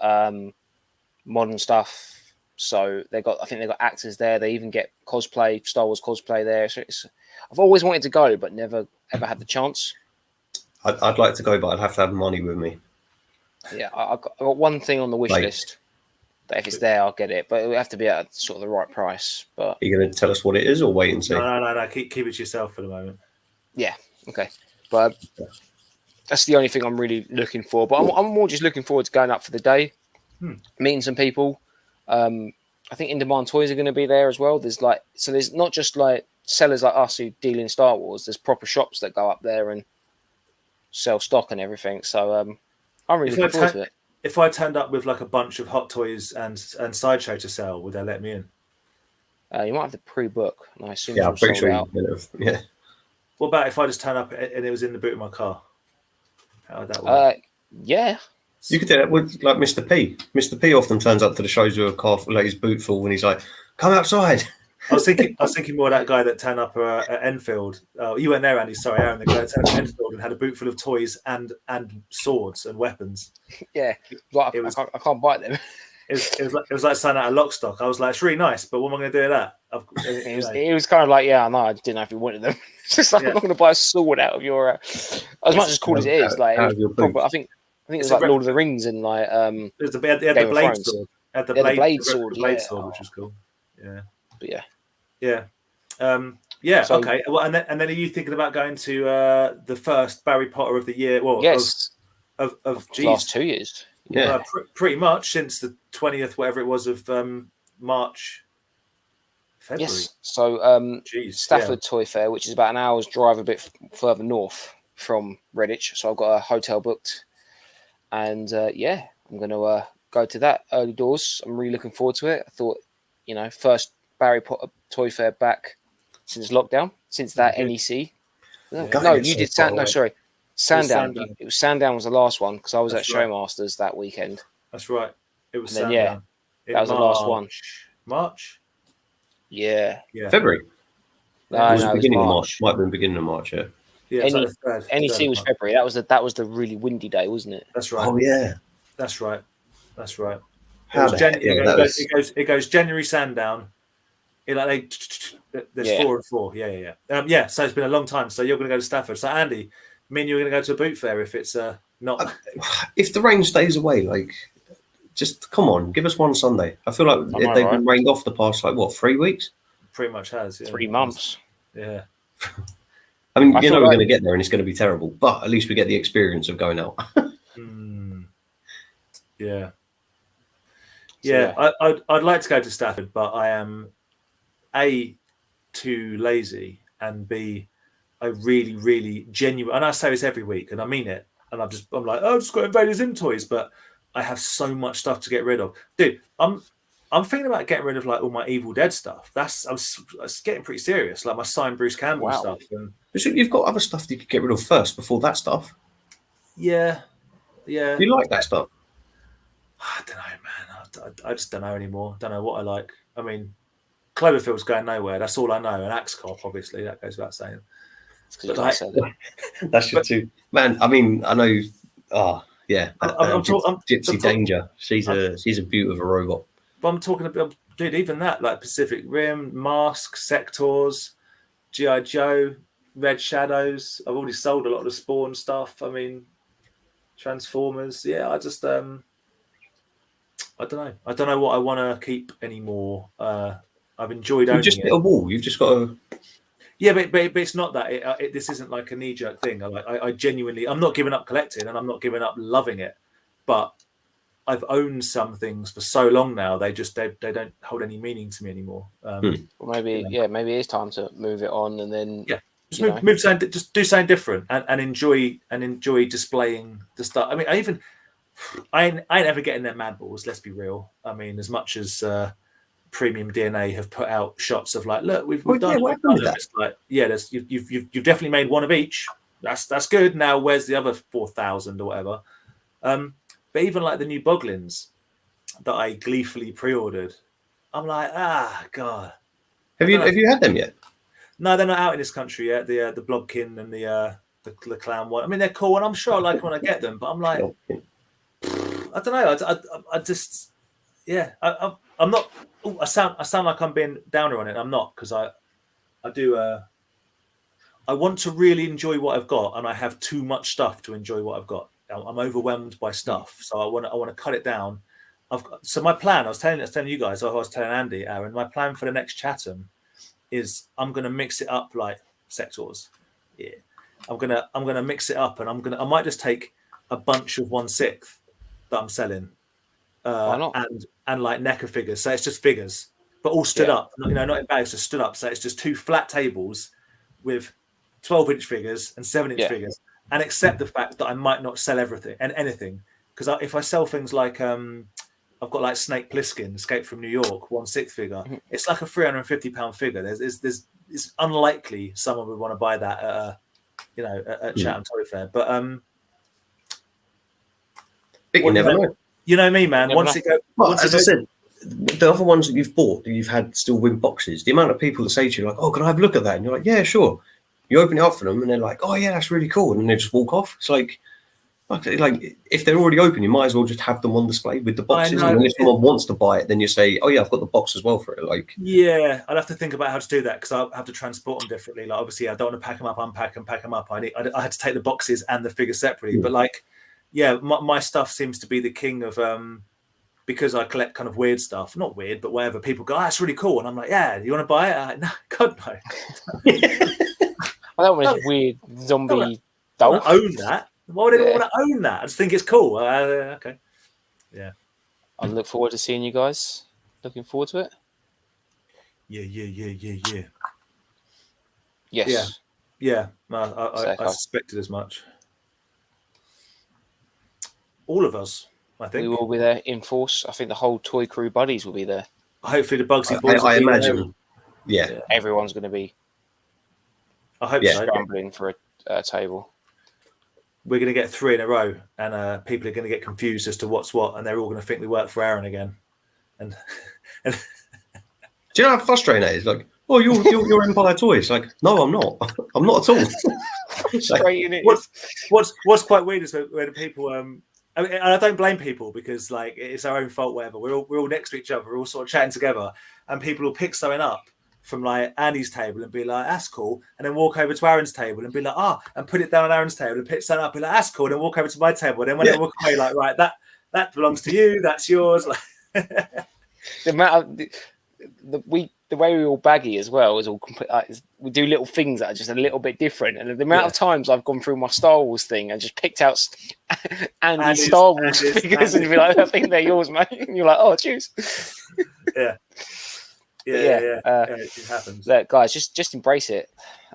modern stuff. So I think they've got actors there. They even get Star Wars cosplay there. So I've always wanted to go, but never ever had the chance. I'd like to go, but I'd have to have money with me. Yeah, I got one thing on the wish list. That if it's there, I'll get it, but it would have to be at sort of the right price. But are you going to tell us what it is, or wait and see? No. Keep it to yourself for the moment. Yeah, okay. But that's the only thing I'm really looking for. But I'm more just looking forward to going up for the day, meeting some people. I think In Demand Toys are going to be there as well. There's not just like sellers like us who deal in Star Wars. There's proper shops that go up there and sell stock and everything. So I'm really looking forward to it. If I turned up with like a bunch of Hot Toys and Sideshow to sell, would they let me in? You might have to pre-book. And I assume I'm pretty sure out. Yeah. What about if I just turn up and it was in the boot of my car? How would that work? Yeah. You could do that with like Mr. P. Mr. P often turns up to the shows with a car like his boot full, and he's like, "Come outside." I was thinking more of that guy that turned up at Enfield. You weren't there, Andy. Sorry, Aaron. The guy that turned up at Enfield and had a boot full of toys and swords and weapons. Yeah, like, I can't bite them. It was like signing out a lock stock. I was like, it's really nice, but what am I going to do with that? It was kind of like, yeah, no, I didn't know if you wanted them. It's just like I'm not going to buy a sword out of your. As much as cool as it is, like I think it's like Lord of the Rings and like they had the blade sword. The blade sword, which is cool. Yeah, but yeah. So, okay. Well, and then are you thinking about going to the first Barry Potter of the year? Well, yes, of last 2 years. Yeah, pretty much since the 20th, whatever it was, of March, February. Yes. So Stafford Toy Fair, which is about an hour's drive a bit further north from Redditch. So I've got a hotel booked, and I'm going to go to that early doors. I'm really looking forward to it. I thought, first Barry Potter Toy Fair back since lockdown, since that Good. NEC. No, Yeah. no, It's you so did far No, away. sorry, Sandown. Sandown. It was Sandown was the last one because I was That's at right. Showmasters that weekend. That's right. It was And then, yeah, Sandown. that was the last one. March? Yeah. Yeah. February. No, Was no, it it was beginning of March. March? Might have been beginning of March. Yeah. Yeah, it was like the third NEC was month. February. That was the really windy day, wasn't it? That's right. Oh yeah. That's right. That's right. How the heck? Yeah, that was. It goes January Sandown. There's Yeah. 4 and 4. Yeah. So it's been a long time. So you're going to go to Stafford. So Andy, me and you're going to go to a boot fair if it's not. If the rain stays away, like, just come on, give us one Sunday. I feel like I know, they've right? been rained off the past, like, what, 3 weeks? Pretty much has. Yeah. 3 months. Yeah. I mean, I you feel know we're like- going to get there and it's going to be terrible, but at least we get the experience of going out. Yeah. So, Yeah. I'd like to go to Stafford, but I am A, too lazy, and B, I really, really genuine. And I say this every week, and I mean it. And I'm like, oh, I've just got Invader Zim toys, but I have so much stuff to get rid of, dude. I'm thinking about getting rid of like all my Evil Dead stuff. I was getting pretty serious, like my signed Bruce Campbell Wow. stuff. And So you've got other stuff that you could get rid of first before that stuff. yeah. Do you like that stuff? I don't know, man. I just don't know anymore. Don't know what I like. I mean, Cloverfield's going nowhere. That's all I know. And Axe Cop, obviously, that goes without saying. But But That's your two. Man, I mean, I know. Oh, yeah. Gypsy talk- Danger. She's a beaut of a robot. But I'm talking about, dude, even that, like Pacific Rim, Mask, Sectors, G.I. Joe, Red Shadows. I've already sold a lot of the Spawn stuff. I mean, Transformers. Yeah, I just, I don't know. I don't know what I want to keep anymore. I've enjoyed owning You've just it. hit a wall. You've just got to. Yeah, but it's not that. This isn't like a knee-jerk thing. I genuinely, I'm not giving up collecting, and I'm not giving up loving it. But I've owned some things for so long now; they don't hold any meaning to me anymore. Well, maybe maybe it's time to move it on, and then just move something, just do something different, and enjoy displaying the stuff. I mean, I ain't ever getting their Mad Balls. Let's be real. I mean, as much as Premium DNA have put out shots of like, look, we've done. What happened with that? It's like, yeah, you've definitely made one of each. That's good. Now, where's the other 4,000 or whatever? But even like the new Boglins that I gleefully pre-ordered, I'm like, God. Have you had them yet? No, they're not out in this country yet. The Blobkin and the clown one. I mean, they're cool, and I'm sure I like them when I get them. But I'm like, I don't know. I just, yeah. I'm not. Ooh, I sound like I'm being downer on it. I'm not, because I do. I want to really enjoy what I've got, and I have too much stuff to enjoy what I've got. I'm overwhelmed by stuff, so I want to cut it down. So my plan, I was telling you guys, I was telling Andy, Aaron, my plan for the next Chatham is I'm going to mix it up like Sectors. Yeah, I'm gonna mix it up, and I might just take a bunch of 1/6 that I'm selling, Why not? and like NECA figures. So it's just figures, but all stood up. Not in bags, just stood up. So it's just 2 flat tables with 12-inch figures and 7-inch figures, and accept the fact that I might not sell everything and anything, because if I sell things like I've got like Snake Plissken, Escape from New York, 1/6 figure. It's like a £350 figure. It's unlikely someone would want to buy that at Chatham Toy Fair. But you never know. You know me, man. Never As I said, the other ones that you've bought, that you've had still win boxes, the amount of people that say to you, like, oh, can I have a look at that? And you're like, yeah, sure. You open it up for them and they're like, oh, yeah, that's really cool. And then they just walk off. It's like if they're already open, you might as well just have them on display with the boxes. And then if someone wants to buy it, then you say, oh, yeah, I've got the box as well for it. Like, yeah, I'd have to think about how to do that, because I have to transport them differently. Like, obviously, I don't want to pack them up, unpack and pack them up. I had to take the boxes and the figures separately. But like, yeah, my stuff seems to be the king of because I collect kind of weird stuff. Not weird, but whatever. People go, that's really cool. And I'm like, yeah, you want to buy it? I'm like, no, God, no. I don't want this weird zombie I doll. don't own that. Why would anyone want to own that? I just think it's cool. Okay. Yeah. I look forward to seeing you guys. Looking forward to it. Yeah. Yes. Yeah. No, I suspected as much. All of us, I think. We will be there in force. I think the whole Toy Crew buddies will be there. Hopefully the Bugsy boys. I imagine. Yeah. Everyone's going to be I hope Yeah. so. Scrambling for a table. We're going to get 3 in a row, and people are going to get confused as to what's what, and they're all going to think we work for Aaron again. And Do you know how frustrating that is? Like, oh, you're Empire Toys. Like, no, I'm not. I'm not at all. Straight in it. What's quite weird is when people I mean, and I don't blame people because like it's our own fault. Whatever, we're all next to each other, we're all sort of chatting together, and people will pick something up from like Andy's table and be like, "That's cool," and then walk over to Aaron's table and be like, "Ah," and put it down on Aaron's table and pick something up and be like, "That's cool," and then walk over to my table. And then when they walk away, like, right, that belongs to you, that's yours. Like, The amount of the way we all baggy as well is all complete. We do little things that are just a little bit different, and the amount of times I've gone through my Star Wars thing and just picked out Andy's Star Wars figures and be like, "I think they're yours, mate," and you're like, "Oh, cheers." yeah, it happens. Look, guys, just embrace it.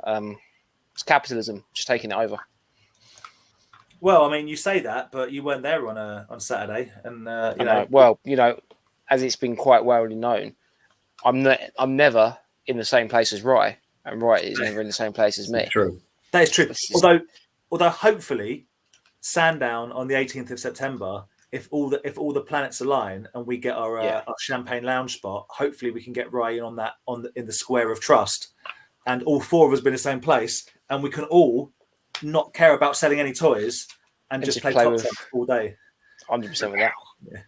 It's capitalism just taking it over. Well, I mean, you say that, but you weren't there on Saturday, and you know. Well, as it's been quite well known, I'm never in the same place as Rye, and Rye is never in the same place as me. True. That is true. Although hopefully, Sandown on the 18th of September, if all the planets align and we get our champagne lounge spot, hopefully we can get Rye in the square of trust, and all 4 of us be in the same place, and we can all not care about selling any toys and just play Top Trump all day. 100% with that. Yeah.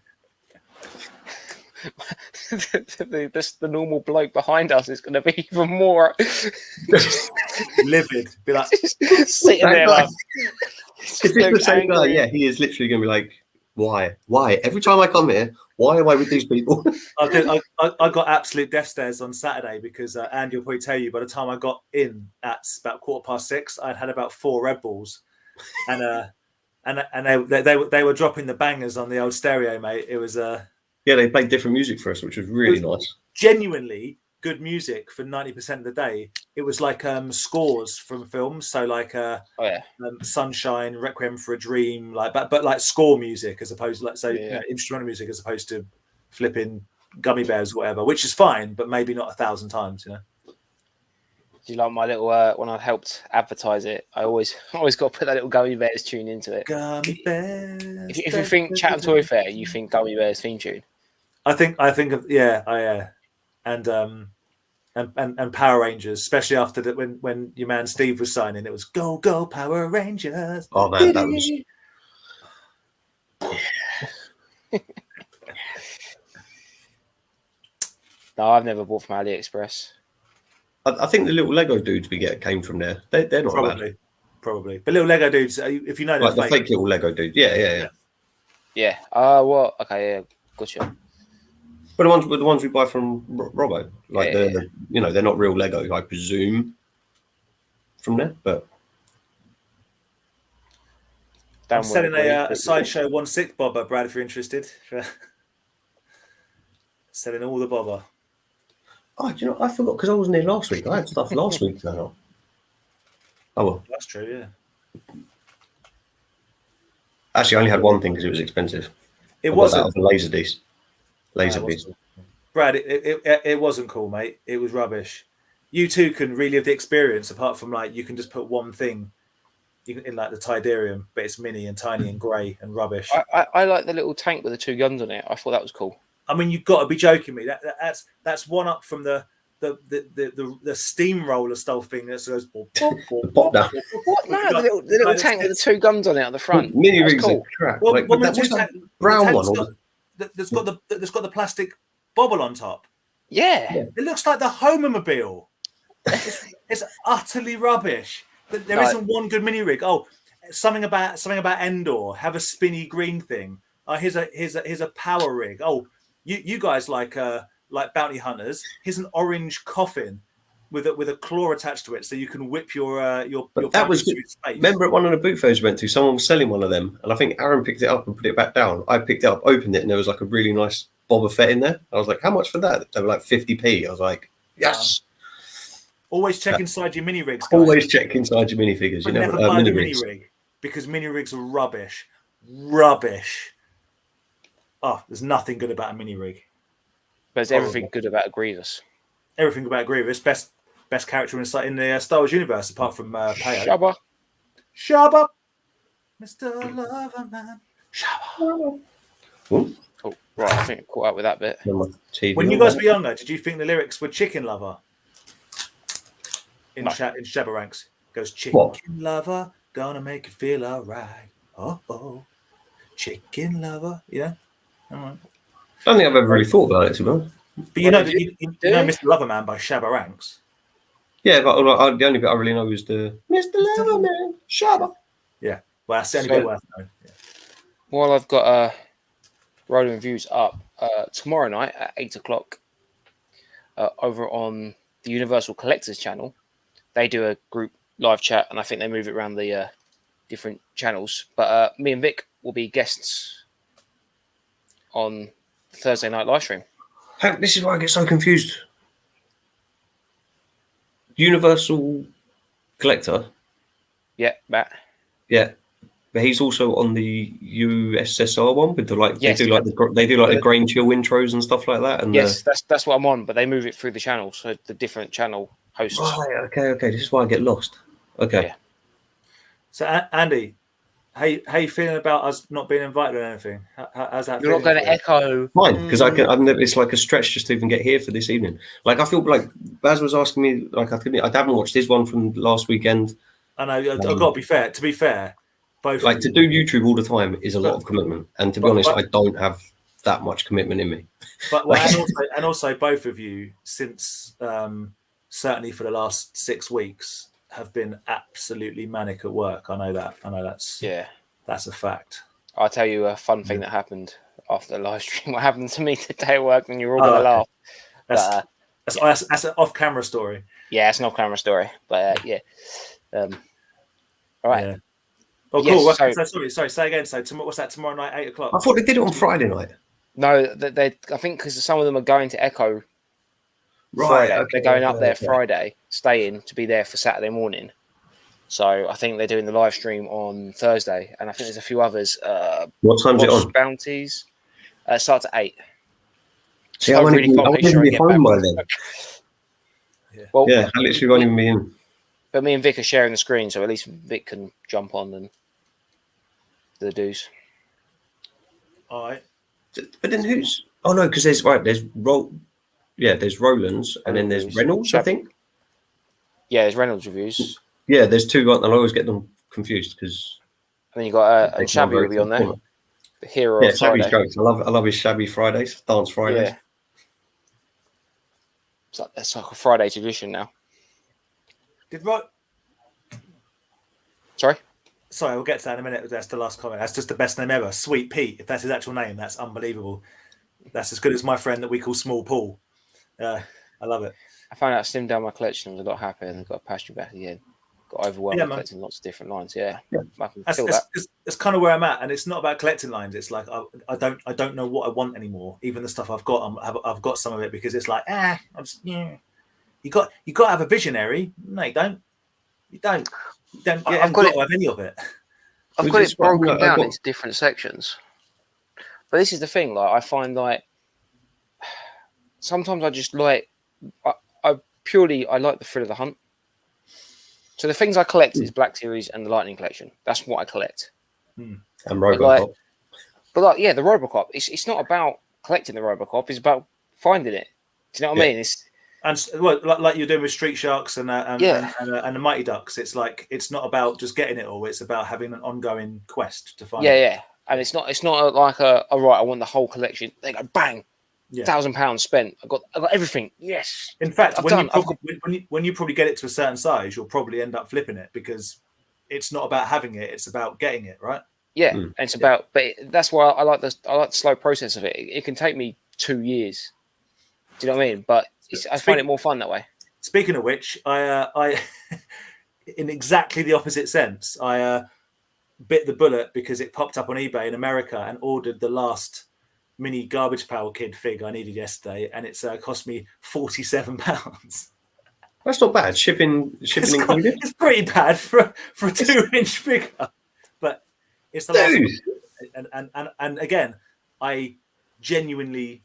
the normal bloke behind us is going to be even more livid. Be like sitting there like, is this the same guy? Yeah, he is literally going to be like, why? Every time I come here, why am I with these people? I got absolute death stares on Saturday because Andy will probably tell you by the time I got in at about 6:15, I'd had about 4 Red Bulls, and they were dropping the bangers on the old stereo, mate. It was yeah, they played different music for us, which was really nice. Genuinely good music for 90% of the day. It was like scores from films, so like Sunshine, Requiem for a Dream, like but like score music as opposed to instrumental music as opposed to flipping Gummy Bears or whatever, which is fine, but maybe not 1,000 times, Do you like my little when I helped advertise it? I always got to put that little Gummy Bears tune into it. Gummy Bears. If you think Chatham Toy Fair, you think Gummy Bears theme tune. I think of and Power Rangers, especially after that when your man Steve was signing, it was go Power Rangers. Oh man, that was. No, I've never bought from AliExpress. I think the little Lego dudes we get came from there. They're not bad. Probably. But little Lego dudes, if you know, they're like the fake little Lego dude. Yeah. Well, okay, yeah, gotcha. But the ones we buy from Robbo, like they're not real Lego, I presume, from there. But I'm selling a Sideshow 1/6 bobber, Brad, if you're interested. Selling all the bobber. Oh, do you know, I forgot because I wasn't here last week. I had stuff last week. Oh well, that's true. Yeah. Actually, I only had one thing because it was expensive. It wasn't a laser piece. Brad, it wasn't cool, mate. It was rubbish. You too can relive the experience. Apart from like, you can just put one thing in like the Tidarium, but it's mini and tiny and grey and rubbish. I like the little tank with the 2 guns on it. I thought that was cool. I mean, you've got to be joking me. That's one up from the steamroller style thing that goes pop down. What? No, the little tank with the 2 guns on it at the front. Mini rigs are crap. Well, that brown one. That's got the plastic bobble on top. Yeah. It looks like the Homomobile. It's utterly rubbish. There isn't one good mini rig. Oh, something about Endor. Have a spinny green thing. Here's a power rig. Oh, you guys like bounty hunters. Here's an orange coffin with a claw attached to it, so you can whip your that was good. Remember at one of the boot fairs we went to, someone was selling one of them, and I think Aaron picked it up and put it back down. I picked it up, opened it, and there was like a really nice Boba Fett in there. I was like, how much for that? They were like 50p. I was like, yes. Always check inside your mini rigs, guys. Always check inside your mini figures. You never buy the mini rig because mini rigs are rubbish. Oh, there's nothing good about a mini rig. But there's everything good about a Grievous. Everything about Grievous. best character in the Star Wars universe, apart from Payo. Shabba. Shabba, Mr. Loverman. Shabba. Oh, Oh, right. I think I caught up with that bit. my TV When you on guys there. were younger, did you think the lyrics were Chicken Lover? In No. in Shabba Ranks, goes Chicken What? Lover, gonna make you feel alright. Oh, Chicken Lover. Yeah. All right. I don't think I've ever really thought about it, to be honest. But you What know, did you you know do? Mr. Loverman by Shabba Ranks. Yeah, but the only bit I really know is the Mr. Loverman, Shabba. Yeah. Well, that's the only So- bit worth knowing. Yeah. While I've got rolling reviews up, tomorrow night at 8 o'clock, over on the Universal Collectors channel, they do a group live chat, and I think they move it around the different channels. But me and Vic will be guests on Thursday night live stream. This is why I get so confused. Universal Collector, Yeah, Matt. yeah, but he's also on the USSR one with the Yes, they do like the Grain Chill intros and stuff like that. And Yes, that's what I'm on, but they move it through the channel, so the different channel hosts. right, okay. This is why I get lost. Okay. Yeah. So, Andy, how you feeling about us not being invited or anything? How's that? You're not going to echo. Fine, because I've never. It's like a stretch just to even get here for this evening. Like I feel like Baz was asking me, like I haven't watched his one from last weekend. I know. I've got to be fair. To be fair, both Like of to you, do YouTube all the time is a lot of commitment, and to be honest, I don't have that much commitment in me. but well, and also both of you since certainly for the last 6 weeks have been absolutely manic at work. I know that. I know that's a fact. I'll tell you a fun thing that happened after the live stream. What happened to me today at work, and you're all going to laugh. That's an off-camera story. Yeah, it's not a camera story, but yeah. All right. Yeah. Oh, Yes, cool. so- Sorry. Say again. So what's that? Tomorrow night, 8 o'clock. I thought they did it on Friday night. No, I think because some of them are going to Echo Friday. okay, They're going up there okay. Friday, staying to be there for Saturday morning. So I think they're doing the live stream on Thursday, and I think there's a few others. What time's it Boss on? Bounties starts at 8. See, I won't even be home by then. Well, Yeah, I literally won't even be in. but me and Vic are sharing the screen, so at least Vic can jump on and do the dues. All right. But then who's? Oh no, because there's there's Roland's, and then there's Reynolds, I think. Yeah, there's Reynolds reviews. Yeah, there's two. And I always get them confused because. And then you got and Shabby will be on there. The hero Yeah, of Shabby's Friday. jokes. I love his Shabby Fridays, Dance Fridays. Yeah. It's like a Friday tradition now. Sorry? Sorry, we'll get to that in a minute. That's the last comment. That's just the best name ever. Sweet Pete. If that's his actual name, that's unbelievable. That's as good as my friend that we call Small Paul. I love it. I found out I slimmed down my collection. I was a lot happier and got a pasture back again. Got overwhelmed Yeah, by man. collecting lots of different lines. Yeah. I can That's, feel that. that's kind of where I'm at, and it's not about collecting lines. It's like I don't know what I want anymore. Even the stuff I've got, I've got some of it because it's like I'm just, You got to have a visionary. No, you don't. You don't. I've got to have any of it. I've got it broken down into different sections. But this is the thing, like I find like sometimes I just like I like the thrill of the hunt. So the things I collect is Black Series and the Lightning Collection. That's what I collect. And Robocop. But the Robocop, it's not about collecting the Robocop, it's about finding it. Do you know what I mean? And like you're doing with Street Sharks and the Mighty Ducks, it's like it's not about just getting it all; it's about having an ongoing quest to find. Yeah. And it's not like all right, I want the whole collection. They go bang, £1,000 spent. I got everything. Yes. In fact, when you probably get it to a certain size, you'll probably end up flipping it because it's not about having it; it's about getting it, right? Yeah, and it's about. But that's why I like the slow process of it. It can take me 2 years. Do you know what I mean? But I find it more fun that way. Speaking of which, I in exactly the opposite sense, I bit the bullet because it popped up on eBay in America and ordered the last mini Garbage Pail Kid fig I needed yesterday, and it's cost me £47. That's not bad. Shipping included. It's pretty bad for a 2-inch figure, but it's the last. And again, I genuinely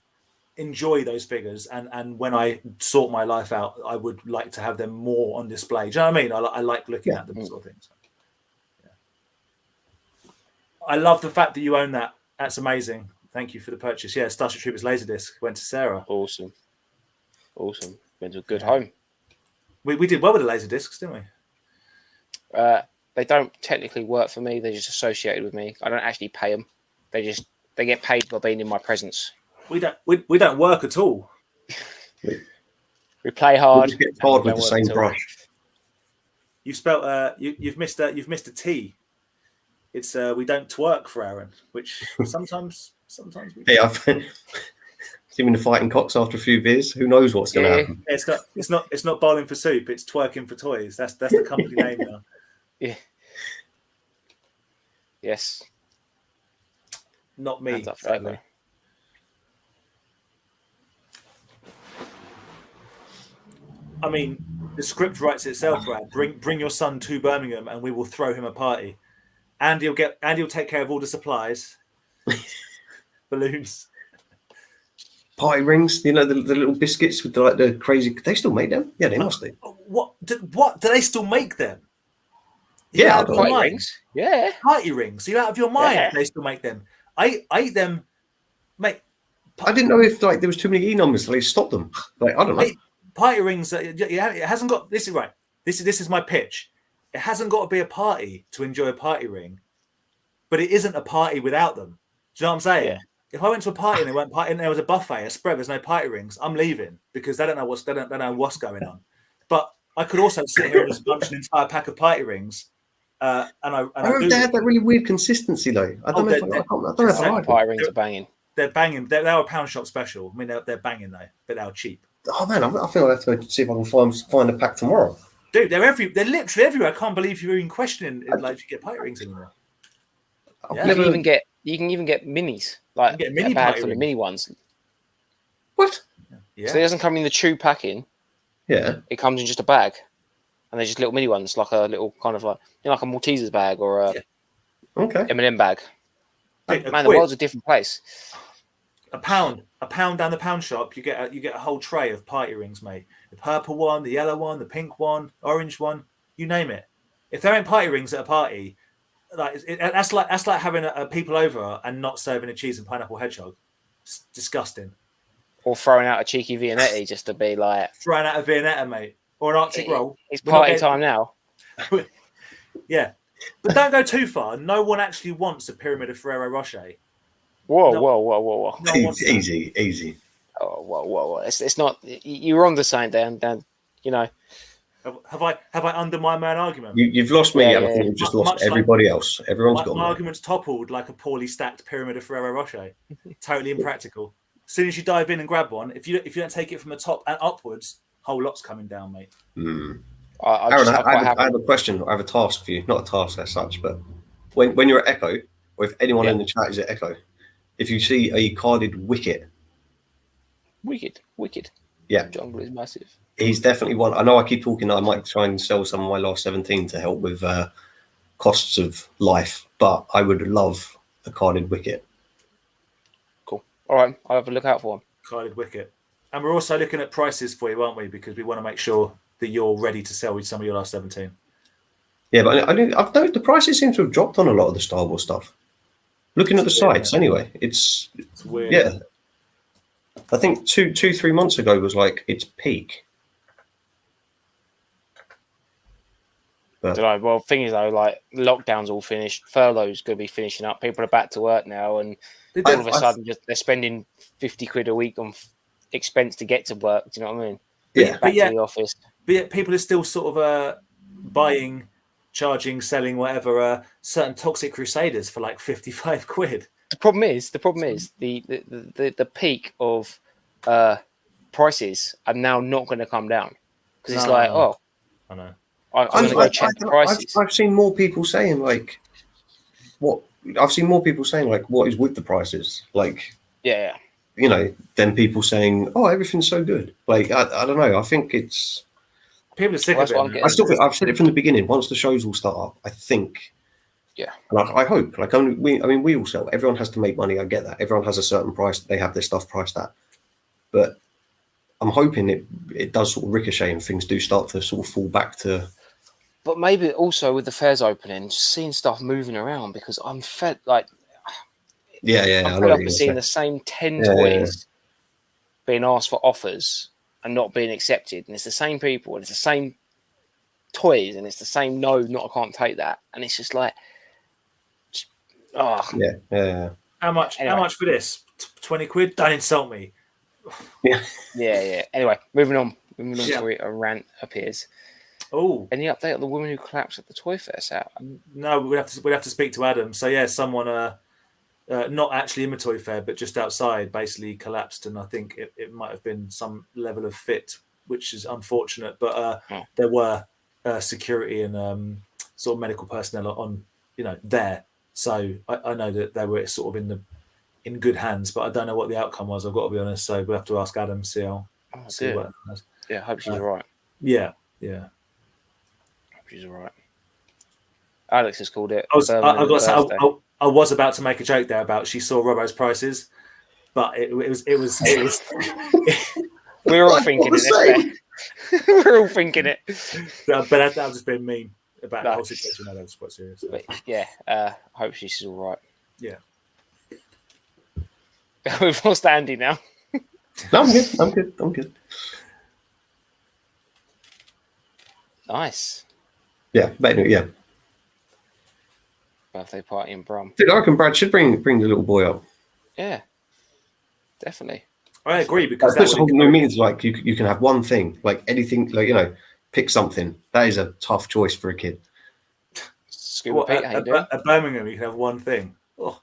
enjoy those figures, and when I sort my life out, I would like to have them more on display. Do you know what I mean? I like looking at them, sort of things. Yeah. I love the fact that you own that. That's amazing. Thank you for the purchase. Yeah, Starship Troopers Laserdisc went to Sarah. Awesome. Went to a good home. We did well with the Laserdiscs, didn't we? They don't technically work for me. They're just associated with me. I don't actually pay them. They get paid by being in my presence. We don't work at all. We play hard. We get hard with the same brush. You spelt you've missed a T. It's we don't twerk for Aaron, which sometimes we do. Hey, I've seen the fighting cocks after a few beers. Who knows what's going to happen? It's not bowling for soup. It's twerking for toys. That's the company name now. Yeah. Yes. Not me. Hands up, sadly. I mean, the script writes itself, Brad. Bring your son to Birmingham, and we will throw him a party. And he'll take care of all the supplies, balloons, Party rings. You know the little biscuits with the crazy. They still make them? Yeah, they must do. What do they still make them? Yeah, party rings. Yeah, party rings. You're out of your mind. Yeah. They still make them. I eat them, mate. I didn't know if there was too many E numbers, so they stopped them. I don't know. Party rings. It hasn't got. This is right. This is my pitch. It hasn't got to be a party to enjoy a party ring, but it isn't a party without them. Do you know what I'm saying? Yeah. If I went to a party and there was a buffet, a spread, there's no party rings, I'm leaving because they don't know what's going on. But I could also sit here and just bunch an entire pack of party rings. I heard they had that really weird consistency though. I don't know if I like party rings are banging. They're banging. They were a pound shop special. I mean, they're banging though, but they're cheap. Oh man, I feel I have to see if I can find a pack tomorrow. Dude, they're literally everywhere. I can't believe you're even questioning if you get party rings anymore. Yeah. You can even get minis, like get mini a bag party full of rings. mini ones. What? Yeah. So it doesn't come in the chew packing. Yeah. It comes in just a bag, and they're just little mini ones, like a little kind of like like a Maltesers bag or a M&M bag. Man, the world's a different place. A pound down the pound shop, you get a whole tray of party rings, mate. The purple one, the yellow one, the pink one, orange one, you name it. If there ain't party rings at a party, that's like having people over and not serving a cheese and pineapple hedgehog. It's disgusting. Or throwing out a cheeky Viennetta just to be like throwing out a Viennetta, mate, or an Arctic roll. It's party time now. Yeah, but don't go too far. No one actually wants a pyramid of Ferrero Rocher. Whoa. No Easy. Oh, whoa. It's not. You're on the same, Dan. You know. Have I undermined my own argument? You've lost me. Yeah. I think you've just lost everybody else. Everyone's gone. My argument's toppled like a poorly stacked pyramid of Ferrero Rocher. Totally impractical. As soon as you dive in and grab one, if you don't take it from the top and upwards, whole lot's coming down, mate. Aaron, I have a question. I have a task for you. Not a task as such, but when you're at Echo, or if anyone in the chat is at Echo, if you see a carded wicket. Wicked. Yeah. Jungle is massive. He's definitely one. I know I keep talking. I might try and sell some of my last 17 to help with costs of life, but I would love a carded wicket. Cool. All right. I'll have a look out for one. Carded wicket. And we're also looking at prices for you, aren't we? Because we want to make sure that you're ready to sell with some of your last 17. Yeah, but I've noticed the prices seem to have dropped on a lot of the Star Wars stuff. Looking at the sites, anyway, it's weird. Yeah, I think 3 months ago was like its peak. But, well, thing is though, like lockdown's all finished, furlough's going to be finishing up. People are back to work now, and all of a sudden, they're spending 50 quid a week on expense to get to work. Do you know what I mean? Yeah, back to the office. But yet, people are still sort of buying, charging, selling whatever certain Toxic Crusaders for like 55 quid. The problem is the peak of prices are now not going to come down because it's like, oh, I know. I'm going to go check the prices. I've seen more people saying like, what is with the prices, like, yeah, you know, than people saying, oh, everything's so good. Like, I don't know. I think it's people are sick of it. I still think I've said it from the beginning. Once the shows all start up, I think. Yeah, and I hope. Like, we all sell. Everyone has to make money. I get that. Everyone has a certain price. They have their stuff priced at. but I'm hoping it does sort of ricochet and things do start to sort of fall back to. But maybe also with the fairs opening, just seeing stuff moving around, because I'm fed like Yeah, I'm fed up of seeing the same 10 toys being asked for offers and not being accepted, and it's the same people and it's the same toys and it's the same no, not I can't take that, and it's just like, oh yeah. How much? Anyway. How much for this? 20 quid? Don't insult me. Yeah. Anyway, moving on Yeah. before a rant appears. Oh, Any update on the woman who collapsed at the Toy Fair, Sal? no, we'd have to speak to Adam. So yeah, someone not actually in the Toy Fair, but just outside, basically collapsed, and I think it might have been some level of fit, which is unfortunate. But there were security and sort of medical personnel on, there. So I know that they were sort of in good hands, but I don't know what the outcome was. I've got to be honest. So we'll have to ask Adam. See what. Yeah, I hope she's all right. Yeah. She's all right. Alex has called it. I was about to make a joke there about she saw Robbo's prices, but it was. We're all thinking it. We're all thinking it. But that was just being mean about the whole situation. No, that was quite serious. So. But yeah, hope she's all right. Yeah. We've lost Andy now. No, I'm good. Nice. Yeah, yeah. Birthday party in Brum. Dude, I reckon Brad should bring the little boy up. Yeah, definitely. I agree, because that's the whole new means. Like you can have one thing, like anything, like pick something. That is a tough choice for a kid. Scuba Pete, how you doing? At Birmingham, you can have one thing. Oh.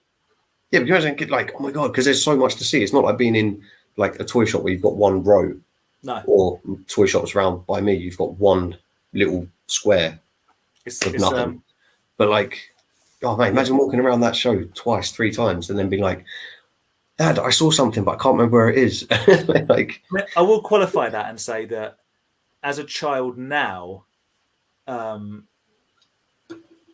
Yeah, but you imagine a kid like, oh my god, because there's so much to see. It's not like being in like a toy shop where you've got one row. No. Or toy shops around by me, you've got one little square it's nothing. But like, oh man, imagine walking around that show twice, 3 times, and then being like, Dad, I saw something, but I can't remember where it is. Like, I will qualify that and say that as a child now,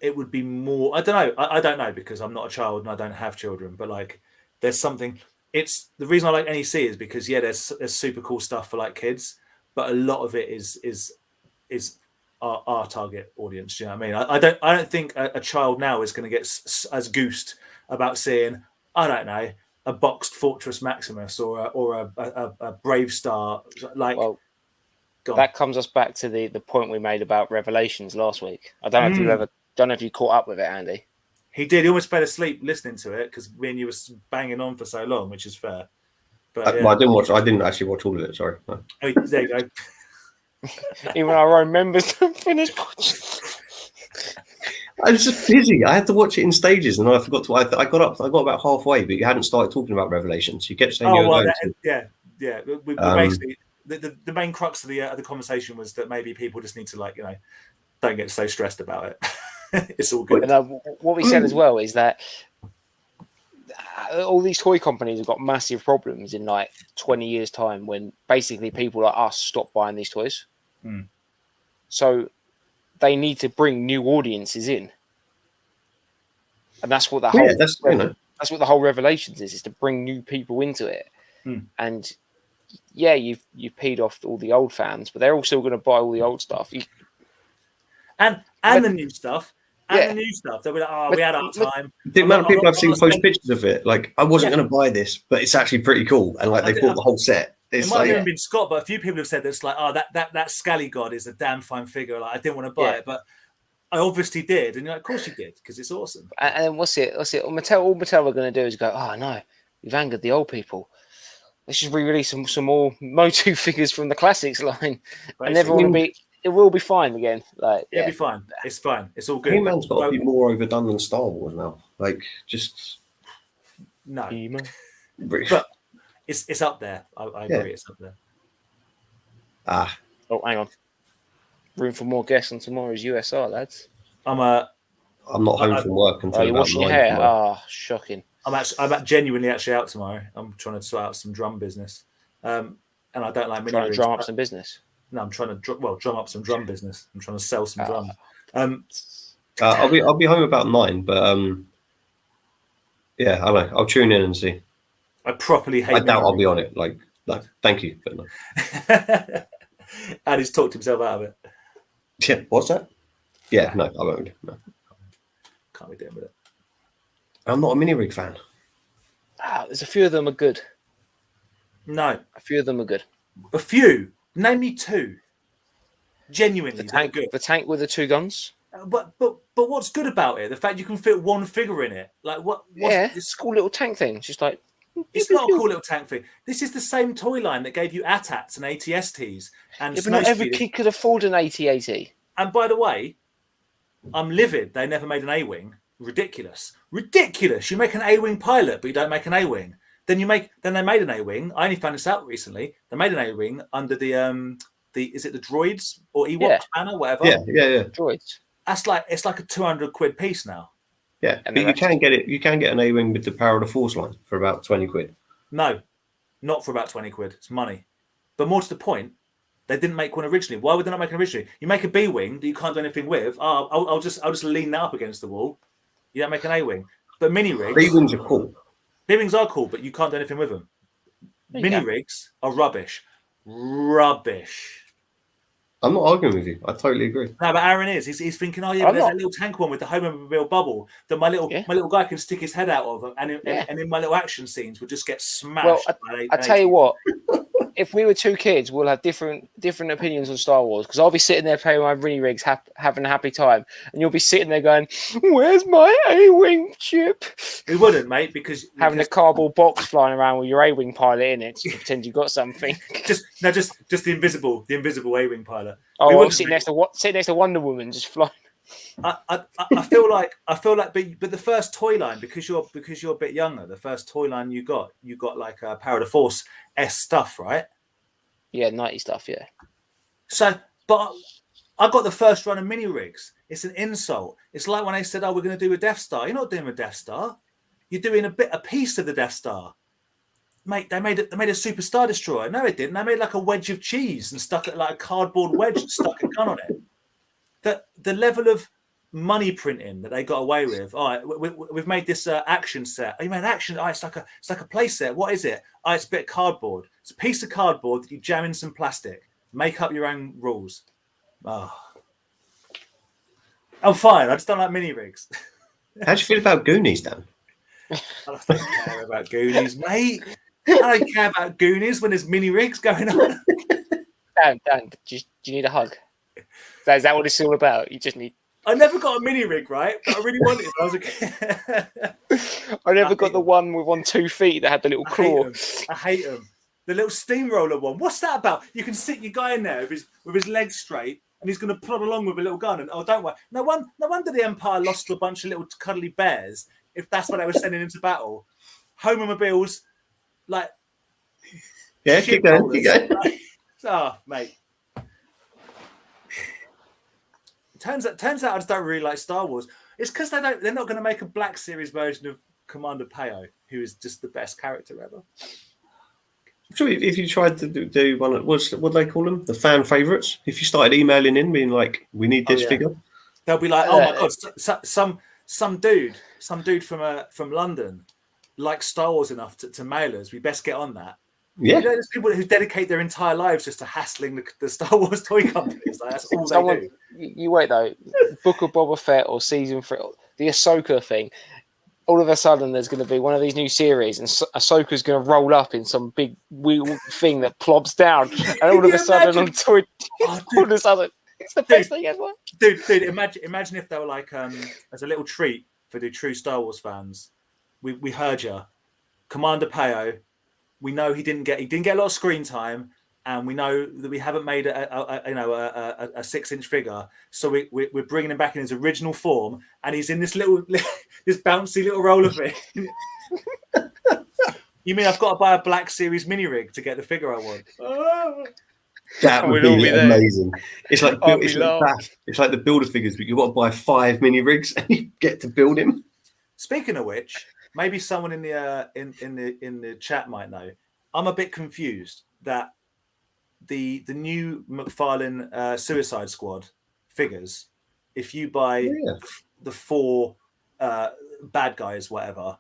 it would be more. I don't know. I don't know, because I'm not a child and I don't have children. But like, there's something. It's the reason I like NEC is because there's super cool stuff for like kids, but a lot of it is our target audience. You know what I mean? I don't think a child now is going to get as goosed about seeing, I don't know, a boxed Fortress Maximus or a Brave Star. Like, well, that comes us back to the point we made about Revelations last week. I don't know if you caught up with it, Andy. He did. He almost fell asleep listening to it because me and you was banging on for so long, which is fair. But well, I didn't actually watch all of it. Sorry. No. Oh, there you go. Even our own members don't finish watching. I was just busy. I had to watch it in stages, and I forgot to. I got about halfway, but you hadn't started talking about Revelations. You kept saying you were going to. Yeah. We basically the main crux of the conversation was that maybe people just need to don't get so stressed about it. It's all good. What we said as well is that all these toy companies have got massive problems in like 20 years' time, when basically people like us stop buying these toys. So they need to bring new audiences in, and that's what that's what the whole Revelations is to bring new people into it. And yeah, you've peed off all the old fans, but they're all still going to buy all the old stuff. And the new stuff. And the new stuff. They'll be like, oh, we had our time. The amount of people I've seen post pictures of it, like, I wasn't going to buy this, but it's actually pretty cool. And like, they bought the whole set. It might have even been Scott, but a few people have said that's like, oh, that Scally God is a damn fine figure. Like, I didn't want to buy it, but I obviously did. And you're like, of course you did, because it's awesome. And then what's it? All Mattel are going to do is go, oh no, you've angered the old people. Let's just re-release some more Motu figures from the classics line, basically. And everyone it will be fine again. Like, it'll be fine. It's fine. It's all good. He-Man's got to be more overdone than Star Wars now. Like, just no. But it's up there. I agree. It's up there. Oh, hang on. Room for more guests on tomorrow's USR, lads. I'm not home from work until you're washing your hair. Shocking. I'm genuinely actually out tomorrow. I'm trying to sort out some drum business, and I don't like trying to drum up some business. No, I'm trying to drum up some drum business. I'm trying to sell some drums. I'll be home about 9, but I don't know. I'll tune in and see. I properly hate. I doubt I'll be on it. Like, No, thank you, but no. And he's talked himself out of it. Yeah, what's that? Yeah, no, I won't. No. Can't be doing with it. I'm not a mini rig fan. There's a few of them are good. No, A few of them are good. a few. Name me two. Genuinely, The that are tank, good. the tank with the 2 guns. But what's good about it? The fact you can fit one figure in it. Like what's Yeah, it's a cool little tank thing. It's just like It's not a cool little tank thing. This is the same toy line that gave you AT-ATs and ATSTs and Yeah, but not every Snowspeeders. kid could afford an AT-AT. And by the way, I'm livid. They never made an A-wing. Ridiculous. Ridiculous. You make an A-wing pilot, but you don't make an A-wing. Then they made an A-wing. I only found this out recently. They made an A-wing under the is it the droids or Ewok banner, whatever? Yeah. Droids. It's like a 200 quid piece now. Yeah, And but the you can get it. You can get an A-wing with the Power of the Force line for about 20 quid. No, not for about 20 quid. It's money. But more to the point, they didn't make one originally. Why would they not make an originally? You make a B-wing that you can't do anything with. I'll just lean that up against the wall. You don't make an A-wing. But mini rigs. B-wings are cool. B-wings are cool, but you can't do anything with them. There you Mini go. rigs are rubbish. Rubbish. I'm not arguing with you. I totally agree. No, but Aaron is. He's thinking, oh yeah, but there's that little tank one with the Homemobile bubble that my little guy can stick his head out of, and in my little action scenes would just get smashed. Well, by I tell you what, if we were 2 kids, we'll have different opinions on Star Wars, because I'll be sitting there playing my mini rigs, having a happy time, and you'll be sitting there going, "Where's my A-wing chip?" We wouldn't, mate, because having a cardboard box flying around with your A-wing pilot in it to pretend you got something. just the invisible A-wing pilot. Oh, I'm sitting next to Wonder Woman, just flying. I feel like, but the first toy line, because you're a bit younger, the first toy line you got like a Power of the Force S stuff, right? Yeah, 90 stuff. Yeah. So, but I got the first run of mini rigs. It's an insult. It's like when they said, "Oh, we're going to do a Death Star." You're not doing a Death Star. You're doing a piece of the Death Star. Mate, they made a Super Star Destroyer. No, it didn't. They made like a wedge of cheese and stuck it like a cardboard wedge and stuck a gun on it. The level of money printing that they got away with. All right, we've made this action set. Oh, you made an action? Oh, it's like a play set. What is it? Oh, it's a bit of cardboard. It's a piece of cardboard that you jam in some plastic. Make up your own rules. Oh. I'm fine. I just don't like mini rigs. How do you feel about Goonies, Dan? I don't care about Goonies, mate. I don't care about Goonies when there's mini rigs going on. Dan, do you need a hug? Is that what it's all about? You just need. I never got a mini rig, right? But I really wanted it. I was a kid. I never got the one on 2 feet that had the little claw. I hate them. The little steamroller one. What's that about? You can sit your guy in there with his legs straight, and he's going to plod along with a little gun. And don't worry. No wonder the Empire lost to a bunch of little cuddly bears. If that's what they were sending into battle, Homemobiles, like keep going. Mate. Turns out I just don't really like Star Wars. It's because they're not going to make a Black Series version of Commander Peo, who is just the best character ever. So if you tried to do one, what do they call them? The fan favourites. If you started emailing in, being like, "We need this figure," they'll be like, "Oh my god, some dude from London likes Star Wars enough to mail us. We best get on that." Yeah, there's people who dedicate their entire lives just to hassling the Star Wars toy companies. Like, that's all they do. You wait though, Book of Boba Fett or Season 3, the Ahsoka thing. All of a sudden, there's going to be one of these new series, and Ahsoka's going to roll up in some big wheel thing that plops down, and all of a sudden, all of a sudden, it's the best thing ever. Dude, imagine if they were like, as a little treat for the true Star Wars fans, we heard you, Commander Peo. We know he didn't get a lot of screen time, and we know that we haven't made a 6-inch figure. So we're bringing him back in his original form, and he's in this this bouncy little roller thing. You mean I've got to buy a Black Series mini rig to get the figure I want? Oh. That would be amazing. It's like the builder figures, but you've got to buy 5 mini rigs and you get to build him. Speaking of which, maybe someone in the chat might know. I'm a bit confused that the new McFarlane Suicide Squad figures, if you buy the 4 bad guys, whatever,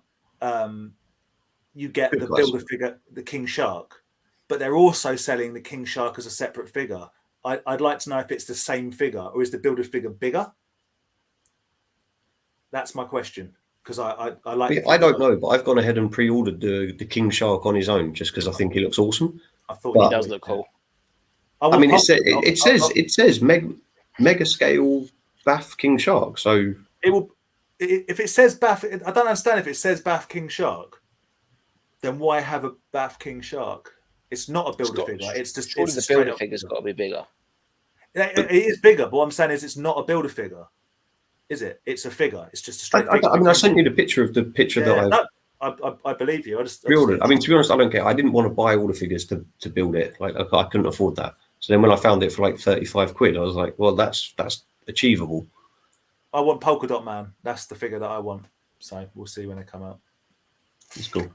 you get the builder figure, the King Shark. but they're also selling the king shark as a separate figure. I'd like to know if it's the same figure or is the Build-A-Figure bigger? That's my question, because I like. Yeah, I don't know, but I've gone ahead and pre-ordered the king shark on his own just because I think he looks awesome. I thought But- It does look cool. I mean, it says mega scale Bath king shark. So it will. If it says Bath, I don't understand. If it says Bath King Shark, then why have a Bath King Shark? It's not a Build-A-Figure. It's just surely the Build-A-Figure's got to be bigger. It is bigger, but what I'm saying is it's not a Build-A-Figure, is it? It's a figure. It's just a straight figure. I mean, I sent you the picture that I believe you. I just pre-ordered. I mean, to be honest, I don't care. I didn't want to buy all the figures to build it. Like I couldn't afford that. So then when I found it for like 35 quid, I was like, well, that's achievable. I want Polka Dot Man. That's the figure that I want. So we'll see when they come out. It's cool.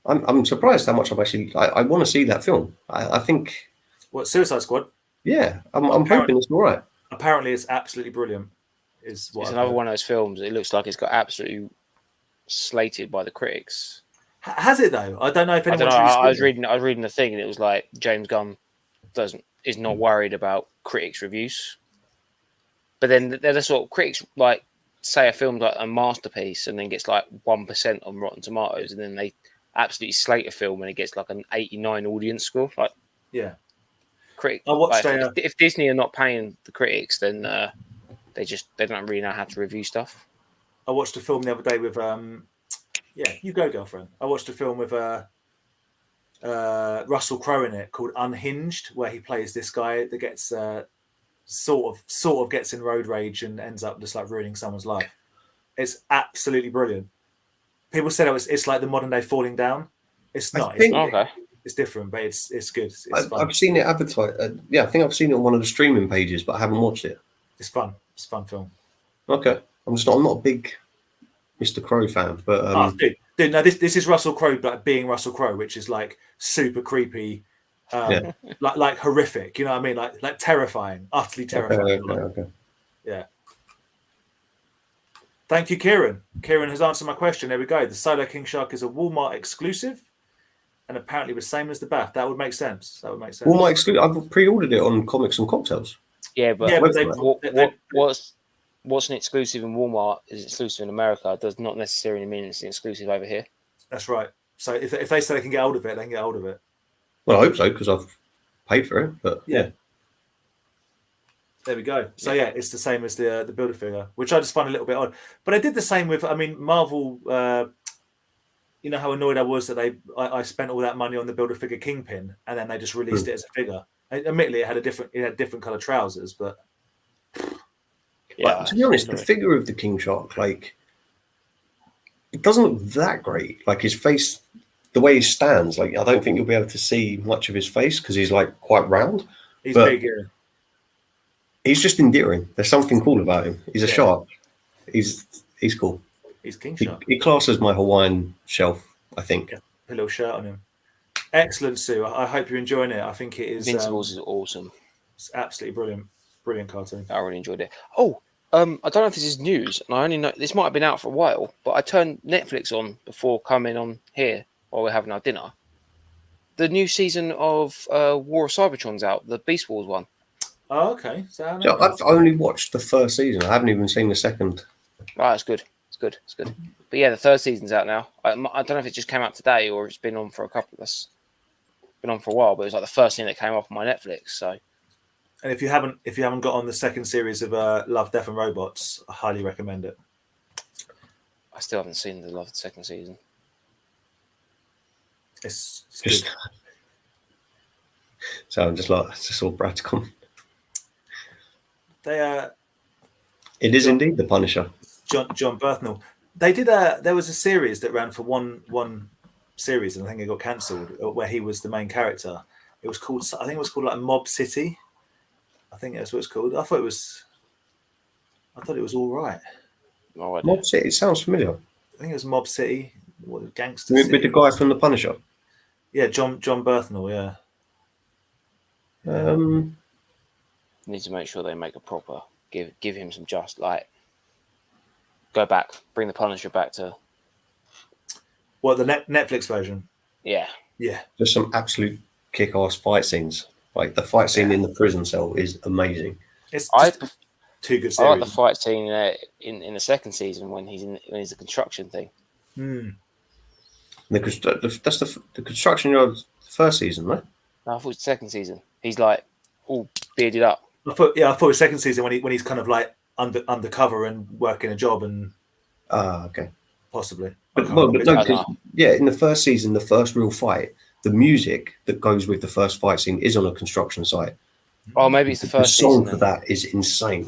I'm surprised how much I want to see that film. I think. What, Suicide Squad? Yeah, I'm hoping it's all right. Apparently, it's absolutely brilliant. It's another one of those films. It looks like it's got absolutely slated by the critics. Has it though? I don't know if anyone's. I was reading the thing, and it was like James Gunn is not worried about critics' reviews. But then they're the sort of critics like say a film's like a masterpiece, and then gets like 1% on Rotten Tomatoes, and then they absolutely slate a film, and it gets like an 89 audience score. Like, yeah, critic. I watched if Disney are not paying the critics, then they don't really know how to review stuff. I watched a film the other day with you go, girlfriend. I watched a film with Russell Crowe in it called Unhinged, where he plays this guy that gets sort of gets in road rage and ends up just like ruining someone's life. It's absolutely brilliant. People said it's like the modern day Falling Down. It's not. It's different, but it's good. I've seen it advertised. I think I've seen it on one of the streaming pages, but I haven't watched it. It's fun. It's a fun film. Okay, I'm not a big Mr. Crowe fan, but dude, no, this is Russell Crowe, but being Russell Crowe, which is like super creepy, like horrific. You know what I mean? Like terrifying, utterly terrifying. Okay. Yeah. Thank you, Kieran. Kieran has answered my question. There we go. The Solo King Shark is a Walmart exclusive, and apparently the same as the Bath. That would make sense. Walmart exclusive. I've pre-ordered it on Comics and Cocktails. Yeah, but what's an exclusive in Walmart is exclusive in America does not necessarily mean it's an exclusive over here. That's right. So if they say they can get hold of it, they can get hold of it. Well, I hope so because I've paid for it. But yeah. There we go. So yeah, it's the same as the Build-A-Figure, which I just find a little bit odd. But I did the same with, Marvel. You know how annoyed I was that I spent all that money on the Build-A-Figure Kingpin, and then they just released it as a figure. Admittedly, it had different color trousers, but yeah. But to be honest, the figure of the King Shark, like, it doesn't look that great. Like his face, the way he stands, like I don't think you'll be able to see much of his face because he's like quite round. He's big. Yeah. He's just endearing. There's something cool about him. He's a shark. He's cool. He's King Shark. He classes my Hawaiian shelf, I think. Yeah, a little shirt on him. Excellent, Sue. I hope you're enjoying it. I think it is. Invincibles is awesome. It's absolutely brilliant. Brilliant cartoon. I really enjoyed it. Oh, I don't know if this is news, and I only know this might have been out for a while, but I turned Netflix on before coming on here while we're having our dinner. The new season of War of Cybertron's out, the Beast Wars one. Oh, okay. So I've only watched the first season. I haven't even seen the second. Right, it's good. It's good. But yeah, the third season's out now. I don't know if it just came out today or it's been on for a while, but it was like the first thing that came off my Netflix. So, and if you haven't got on the second series of Love, Death and Robots, I highly recommend it. I still haven't seen the second season. It's just good. So I'm just all Brad's comment. It is indeed the Punisher. John Berthnell. They did there was a series that ran for one series, and I think it got cancelled, where he was the main character. It was called like Mob City. I think that's what it's called. I thought it was all right. No, Mob City. It sounds familiar. I think it was Mob City. What, Gangster with City? the guy from the Punisher. Yeah, John Berthnell. Yeah. Need to make sure they make a proper give him some go back, bring the Punisher back to What, the Netflix version? Yeah, Yeah. Just some absolute kick-ass fight scenes. Like the fight scene in the prison cell is amazing. It's I just two good I like the series. fight scene in the second season when he's the construction thing. Mm. That's the construction of the first season, right? No, I thought it was the second season. He's like all bearded up. I thought it was second season when he's kind of like undercover and working a job and Okay. possibly. But I don't because know. in the first season, the first real fight, the music that goes with the first fight scene is on a construction site. Oh, maybe it's the The first song season. for Then. that is insane.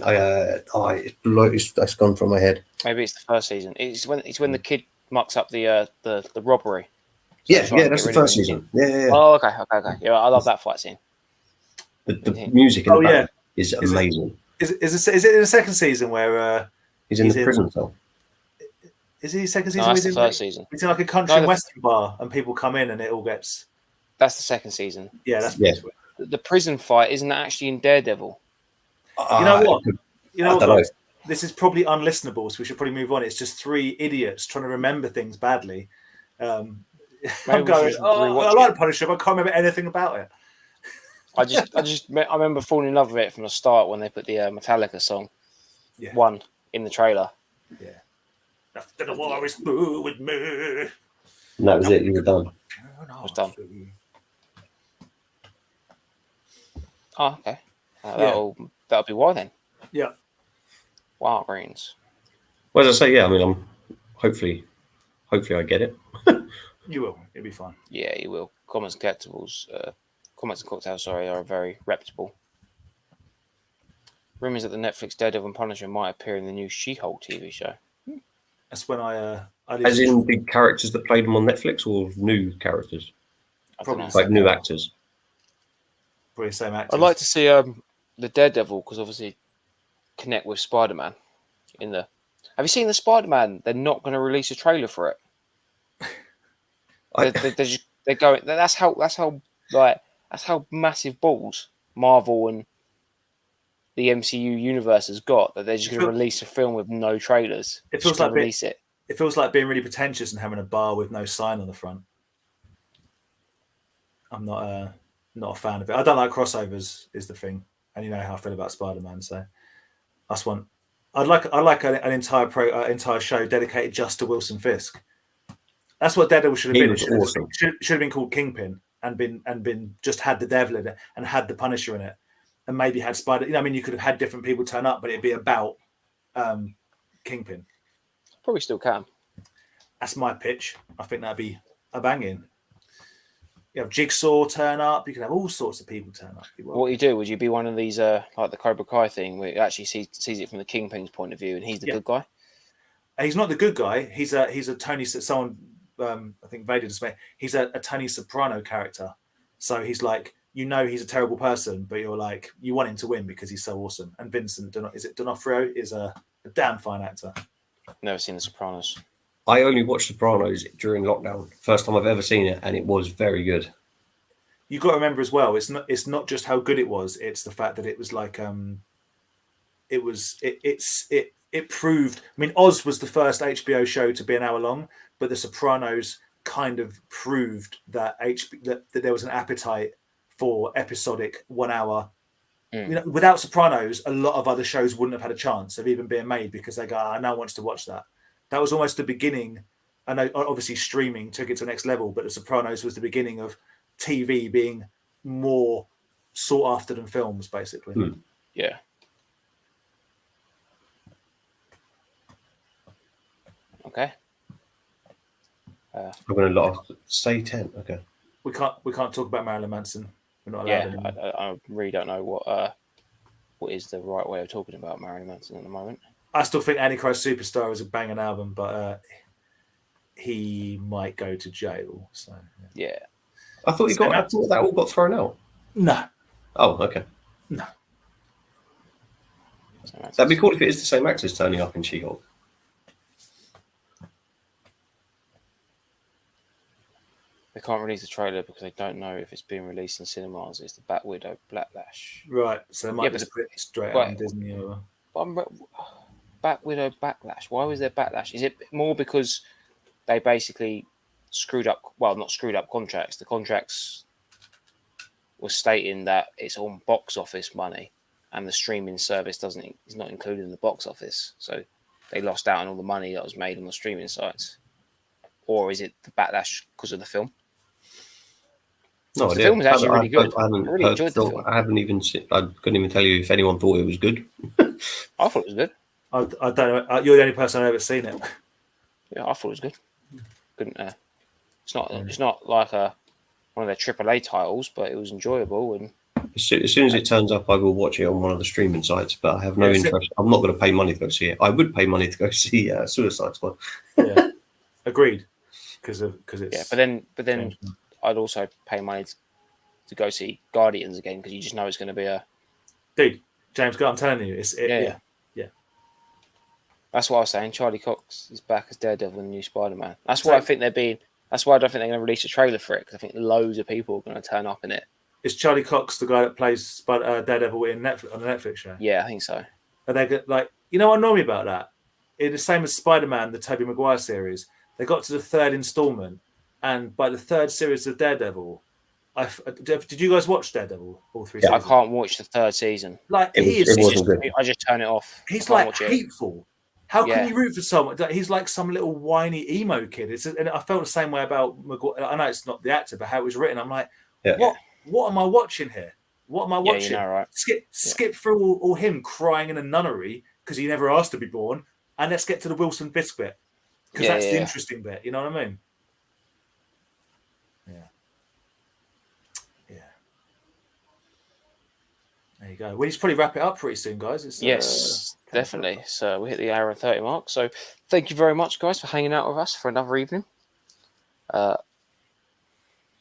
That's gone from my head. Maybe it's the first season. It's when the kid mucks up the robbery. So Yeah, trying to that's get the rid of first him. season. Yeah. Oh, okay. Yeah, I love that fight scene. The music in the back is Is it- amazing. Is it in the second season where He's in the prison cell. is he second season? No, where that's he's the in first season. It's in like a country and western bar and people come in and it all gets. That's the second season. Yeah, that's The prison fight isn't actually in Daredevil. You know what? You know I what, don't know. guys? This is probably unlistenable, so we should probably move on. It's just three idiots trying to remember things badly. I'm going, I like Punisher, but I can't remember anything about it. I remember falling in love with it from the start when they put the Metallica song one in the trailer. Yeah. After the war is through with me. And that was it. You were done. I was done. Oh, okay. That'll be why then. Yeah. Wow, brains. Well, as I say, I mean, I'm hopefully I get it. You will. It'll be fine. Yeah, you will. Comics and Cocktails, are very reputable. Rumors that the Netflix Daredevil and Punisher might appear in the new She-Hulk TV show. That's when I As in the characters that played them on Netflix, or new characters, probably like new actors. Probably the same actors. I'd like to see the Daredevil because obviously connect with Spider-Man in the. Have you seen the Spider-Man? They're not going to release a trailer for it. They're going. That's how massive balls Marvel and the MCU universe has got that they're just going to release a film with no trailers. It feels like release it. It feels like being really pretentious and having a bar with no sign on the front. I'm not a fan of it. I don't like crossovers. Is the thing, and you know how I feel about Spider-Man. So that's one. I'd like an entire show dedicated just to Wilson Fisk. That's what Daredevil should have been. It awesome. Should have been called Kingpin and been just had the Devil in it and had the Punisher in it, and maybe had Spider. You know, I mean, you could have had different people turn up, but it'd be about Kingpin. Probably still can. That's my pitch. I think that'd be a banging. You have Jigsaw turn up. You can have all sorts of people turn up. What you do? Would you be one of these like the Cobra Kai thing, where you actually sees it from the Kingpin's point of view, and he's the good guy? He's not the good guy. He's a Tony. Someone I think Vader just made. He's a Tony Soprano character. So he's like, you know, he's a terrible person, but you're like, you want him to win because he's so awesome. And Vincent D'Onofrio is a damn fine actor. Never seen The Sopranos. I only watched Sopranos during lockdown. First time I've ever seen it, and it was very good. You've got to remember as well, it's not just how good it was, it's the fact that it was like it proved. I mean, Oz was the first HBO show to be an hour long, but The Sopranos kind of proved that that there was an appetite for episodic 1 hour. You know, without Sopranos, a lot of other shows wouldn't have had a chance of even being made because they go, no one wants to watch that. That was almost the beginning. I know, obviously, streaming took it to the next level, but The Sopranos was the beginning of TV being more sought after than films, basically. Yeah. Okay. I'm going to say 10. Okay. We can't talk about Marilyn Manson. We're not allowed anymore. I really don't know what is the right way of talking about Marilyn Manson at the moment. I still think Antichrist Superstar is a banging album, but he might go to jail. So yeah. I thought that all got thrown out. No. Oh, okay. No. That'd be cool if it is the same actors turning up in She-Hulk. They can't release the trailer because they don't know if it's being released in cinemas. It's the Bat Widow Backlash. Right. So they might just put it straight on Disney or. Bat Widow Backlash. Why was there backlash? Is it more because they basically screwed up. Well, not screwed up contracts. The contracts were stating that it's on box office money, and the streaming service is not included in the box office. So they lost out on all the money that was made on the streaming sites. Or is it the backlash because of the film? No The idea. film was actually really good. I haven't I really enjoyed the film. I haven't even seen, I couldn't even tell you if anyone thought it was good. I thought it was good. I don't know. You're the only person I've ever seen it. Yeah, I thought it was good. Couldn't. It's not like one of their AAA titles, but it was enjoyable. And As soon as it turns up, I will watch it on one of the streaming sites. But I have no interest. I'm not going to pay money to go see it. I would pay money to go see Suicide Squad. Yeah, agreed. Because it's but then I'd also pay money to go see Guardians again because you just know it's going to be a dude. James Gunn, I'm telling you, yeah. That's what I was saying. Charlie Cox is back as Daredevil in the new Spider-Man. That's why I think they're being. That's why I don't think they're going to release a trailer for it because I think loads of people are going to turn up in it. Is Charlie Cox the guy that plays Daredevil in Netflix on the Netflix show? Yeah, I think so. And they get what annoyed me about that? It's the same as Spider-Man, the Tobey Maguire series. They got to the third installment, and by the third series of Daredevil, did you guys watch Daredevil all three seasons? I can't watch the third season. It wasn't good. I just turn it off. He's like hateful. How can you root for someone? He's like some little whiny emo kid. And I felt the same way about Maguire. I know it's not the actor, but how it was written. I'm like, what am I watching here? What am I watching? Yeah, right. Skip through all him crying in a nunnery because he never asked to be born, and let's get to the Wilson Fisk bit because that's the interesting bit. You know what I mean? Yeah. There you go. We need to probably wrap it up pretty soon, guys. Yes, definitely. So we hit the hour and 30 mark. So thank you very much, guys, for hanging out with us for another evening.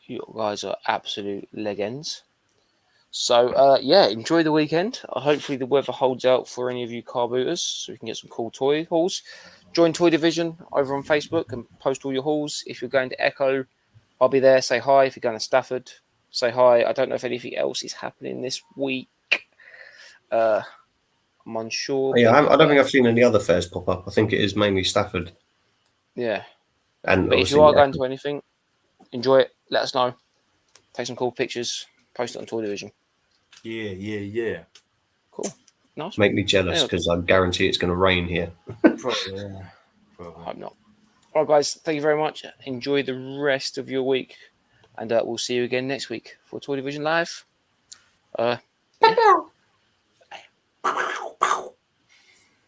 You guys are absolute legends. So, enjoy the weekend. Hopefully the weather holds out for any of you car booters so we can get some cool toy hauls. Join Toy Division over on Facebook and post all your hauls. If you're going to Echo, I'll be there. Say hi. If you're going to Stafford, say hi. I don't know if anything else is happening this week. I'm unsure. Yeah, I don't think I've seen any other fairs pop up. I think it is mainly Stafford. Yeah. But if you are going to anything, enjoy it. Let us know. Take some cool pictures. Post it on Toy Division. Yeah. Cool. Nice. Make me jealous because I guarantee it's going to rain here. Probably. I hope not. All right, guys. Thank you very much. Enjoy the rest of your week. And we'll see you again next week for Toy Division Live.